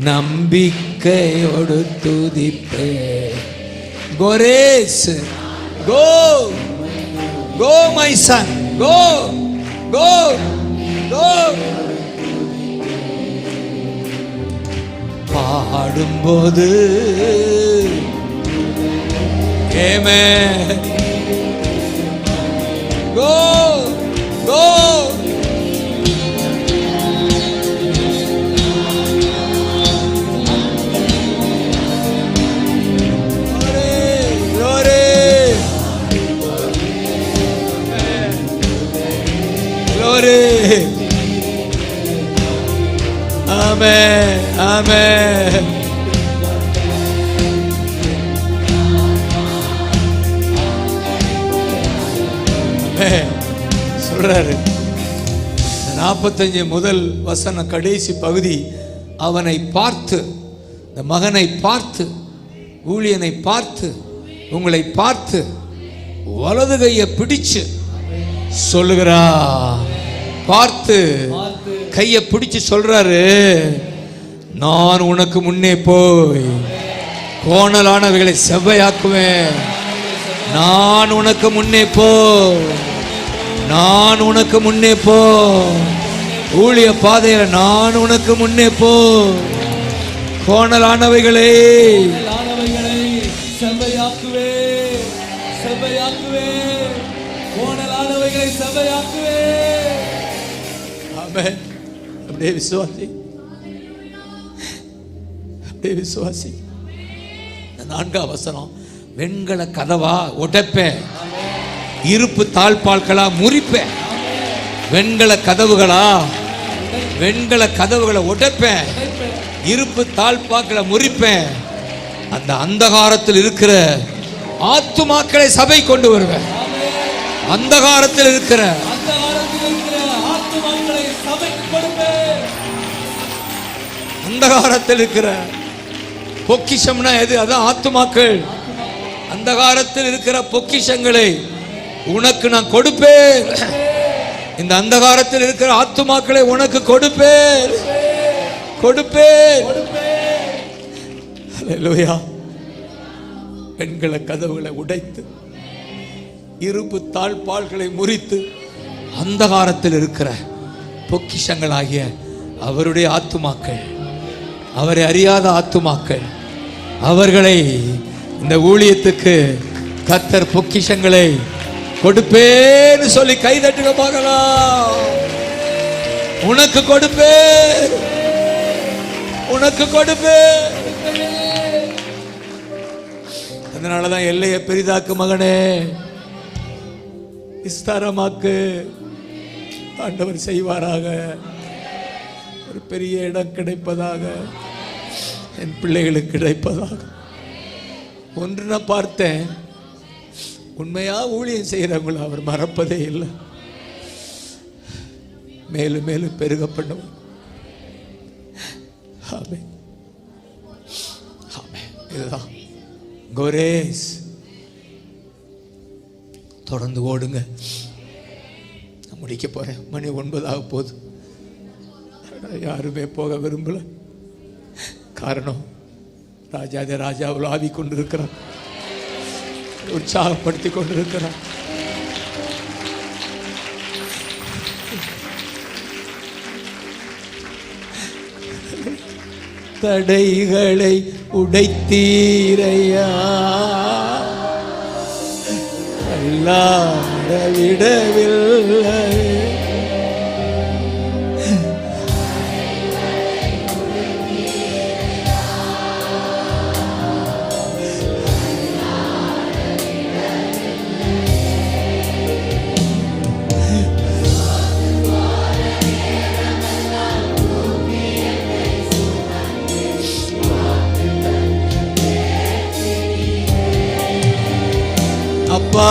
நம்பிக்கையோடு துதிப்பே. கோரேஸ், கோ கோ மை சன், கோ கோ கோ. பாடும்போது ஆமென். கோ கோ. Amen, amen. சொல்றாரு 45 முதல் வசன கடைசி பகுதி. அவனை பார்த்து, இந்த மகனை பார்த்து, ஊழியனை பார்த்து, உங்களை பார்த்து வலது கையை பிடிச்சு சொல்லுகிறா. பார்த்து கையை பிடிச்சு சொல்றாரு, நான் உனக்கு முன்னே போய் கோணலானவைகளை செவ்வையாக்குவேன். நான் உனக்கு முன்னே போ, நான் உனக்கு முன்னே போ. ஊழிய பாதையில நான் உனக்கு முன்னே போ. கோணலானவைகளை செவ்வையாக்குவே, செவ்வையாக்குவே, கோணலானவைகளை செவ்வையாக்குவே. ஆமென். அப்படியே விசுவாசி, அப்படியே விசுவாசி. 4ஆம் வசனம், வெண்கல கதவா உடைப்பேன், இருப்பு தாழ்பால்களா முறிப்பேன். வெண்கல கதவுகளா, வெண்கல கதவுகளை உடைப்பேன், இருப்பு தாழ்பாக்களை முறிப்பேன். அந்த அந்தகாரத்தில் இருக்கிற ஆத்துமாக்களை சபை கொண்டு வருவேன். அந்தகாரத்தில் இருக்கிற ஆத்துமாக்களை சபைக்கு கொடுப்பேன். அந்தகாரத்தில் இருக்கிற பொக்கிஷம்னா எது? அதான் ஆத்துமாக்கள். அந்தகாரத்தில் இருக்கிற பொக்கிஷங்களை உனக்கு நான் கொடுப்பேன். இந்த அந்தகாரத்தில் இருக்கிற ஆத்துமாக்களை உனக்கு கொடுப்பேன், கொடுப்பேன். ஹல்லேலூயா. பெண்களை கதவுகளை உடைத்து, இரும்பு தாழ்பால்களை முறித்து, அந்தகாரத்தில் இருக்கிற பொக்கிஷங்களாகிய அவருடைய ஆத்துமாக்கள், அவரை அறியாத ஆத்துமாக்கள், அவர்களை இந்த ஊழியத்துக்கு கர்த்தர் பொக்கிஷங்களை கொடுப்பேன்னு சொல்லி கைதட்டுக பார்க்கலாம். உனக்கு கொடுப்பேன், உனக்கு கொடுப்பேன். அதனாலதான் எல்லையை பெரிதாக்கு மகனே, விஸ்தாரமாக்கு. ஆண்டவர் செய்வாராக. ஒரு பெரிய இடம் கிடைப்பதாக, என் பிள்ளைகளுக்கு கிடைப்பதாக. ஒன்று நான் பார்த்தேன், உண்மையா ஊழியம் செய்கிறவங்கள அவர் மறப்பதே இல்லை. மேலும் மேலும் பெருக பண்ணுவோம். ஆமென், ஆமென். இதுதான் கோரேஸ். தொடர்ந்து ஓடுங்க. நான் முடிக்க போறேன். மணி 9 போகுது. யாருமே போக விரும்பல. காரணம், ராஜாதே ராஜாவில் ஆவி கொண்டிருக்கிறார், உற்சாகப்படுத்தி கொண்டிருக்கிறார். தடைகளை உடைத்தீரையா, அல்லாட விடவில்லை. அப்பா,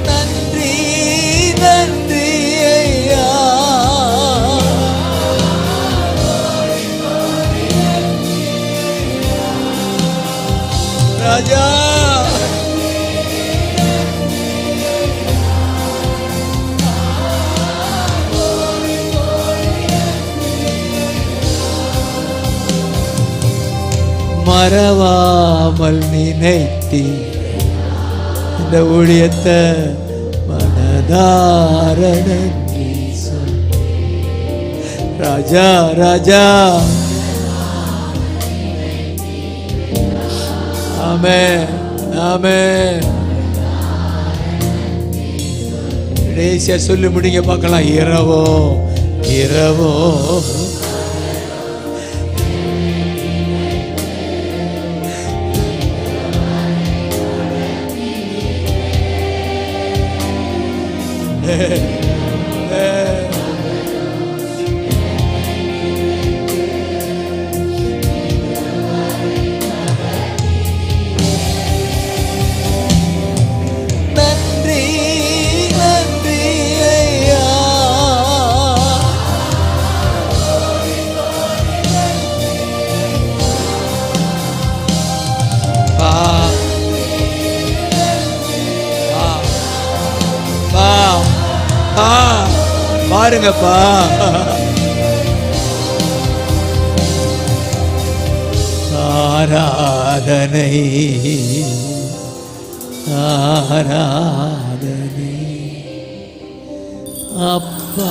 நன்றி ராஜா. மறவாமல் நினைத்தி இந்த ஊழியத்தை மனதார நன்றி சொல். ராஜா ராஜா. ஆமென் ஆமென். கடைசியா சொல்லி முடிங்க பார்க்கலாம். இரவோ இரவோ நன்றி நன்றி ஐயா. பா பா பா பாருங்கப்பா. ஆராதனை ஆராதனை அப்பா.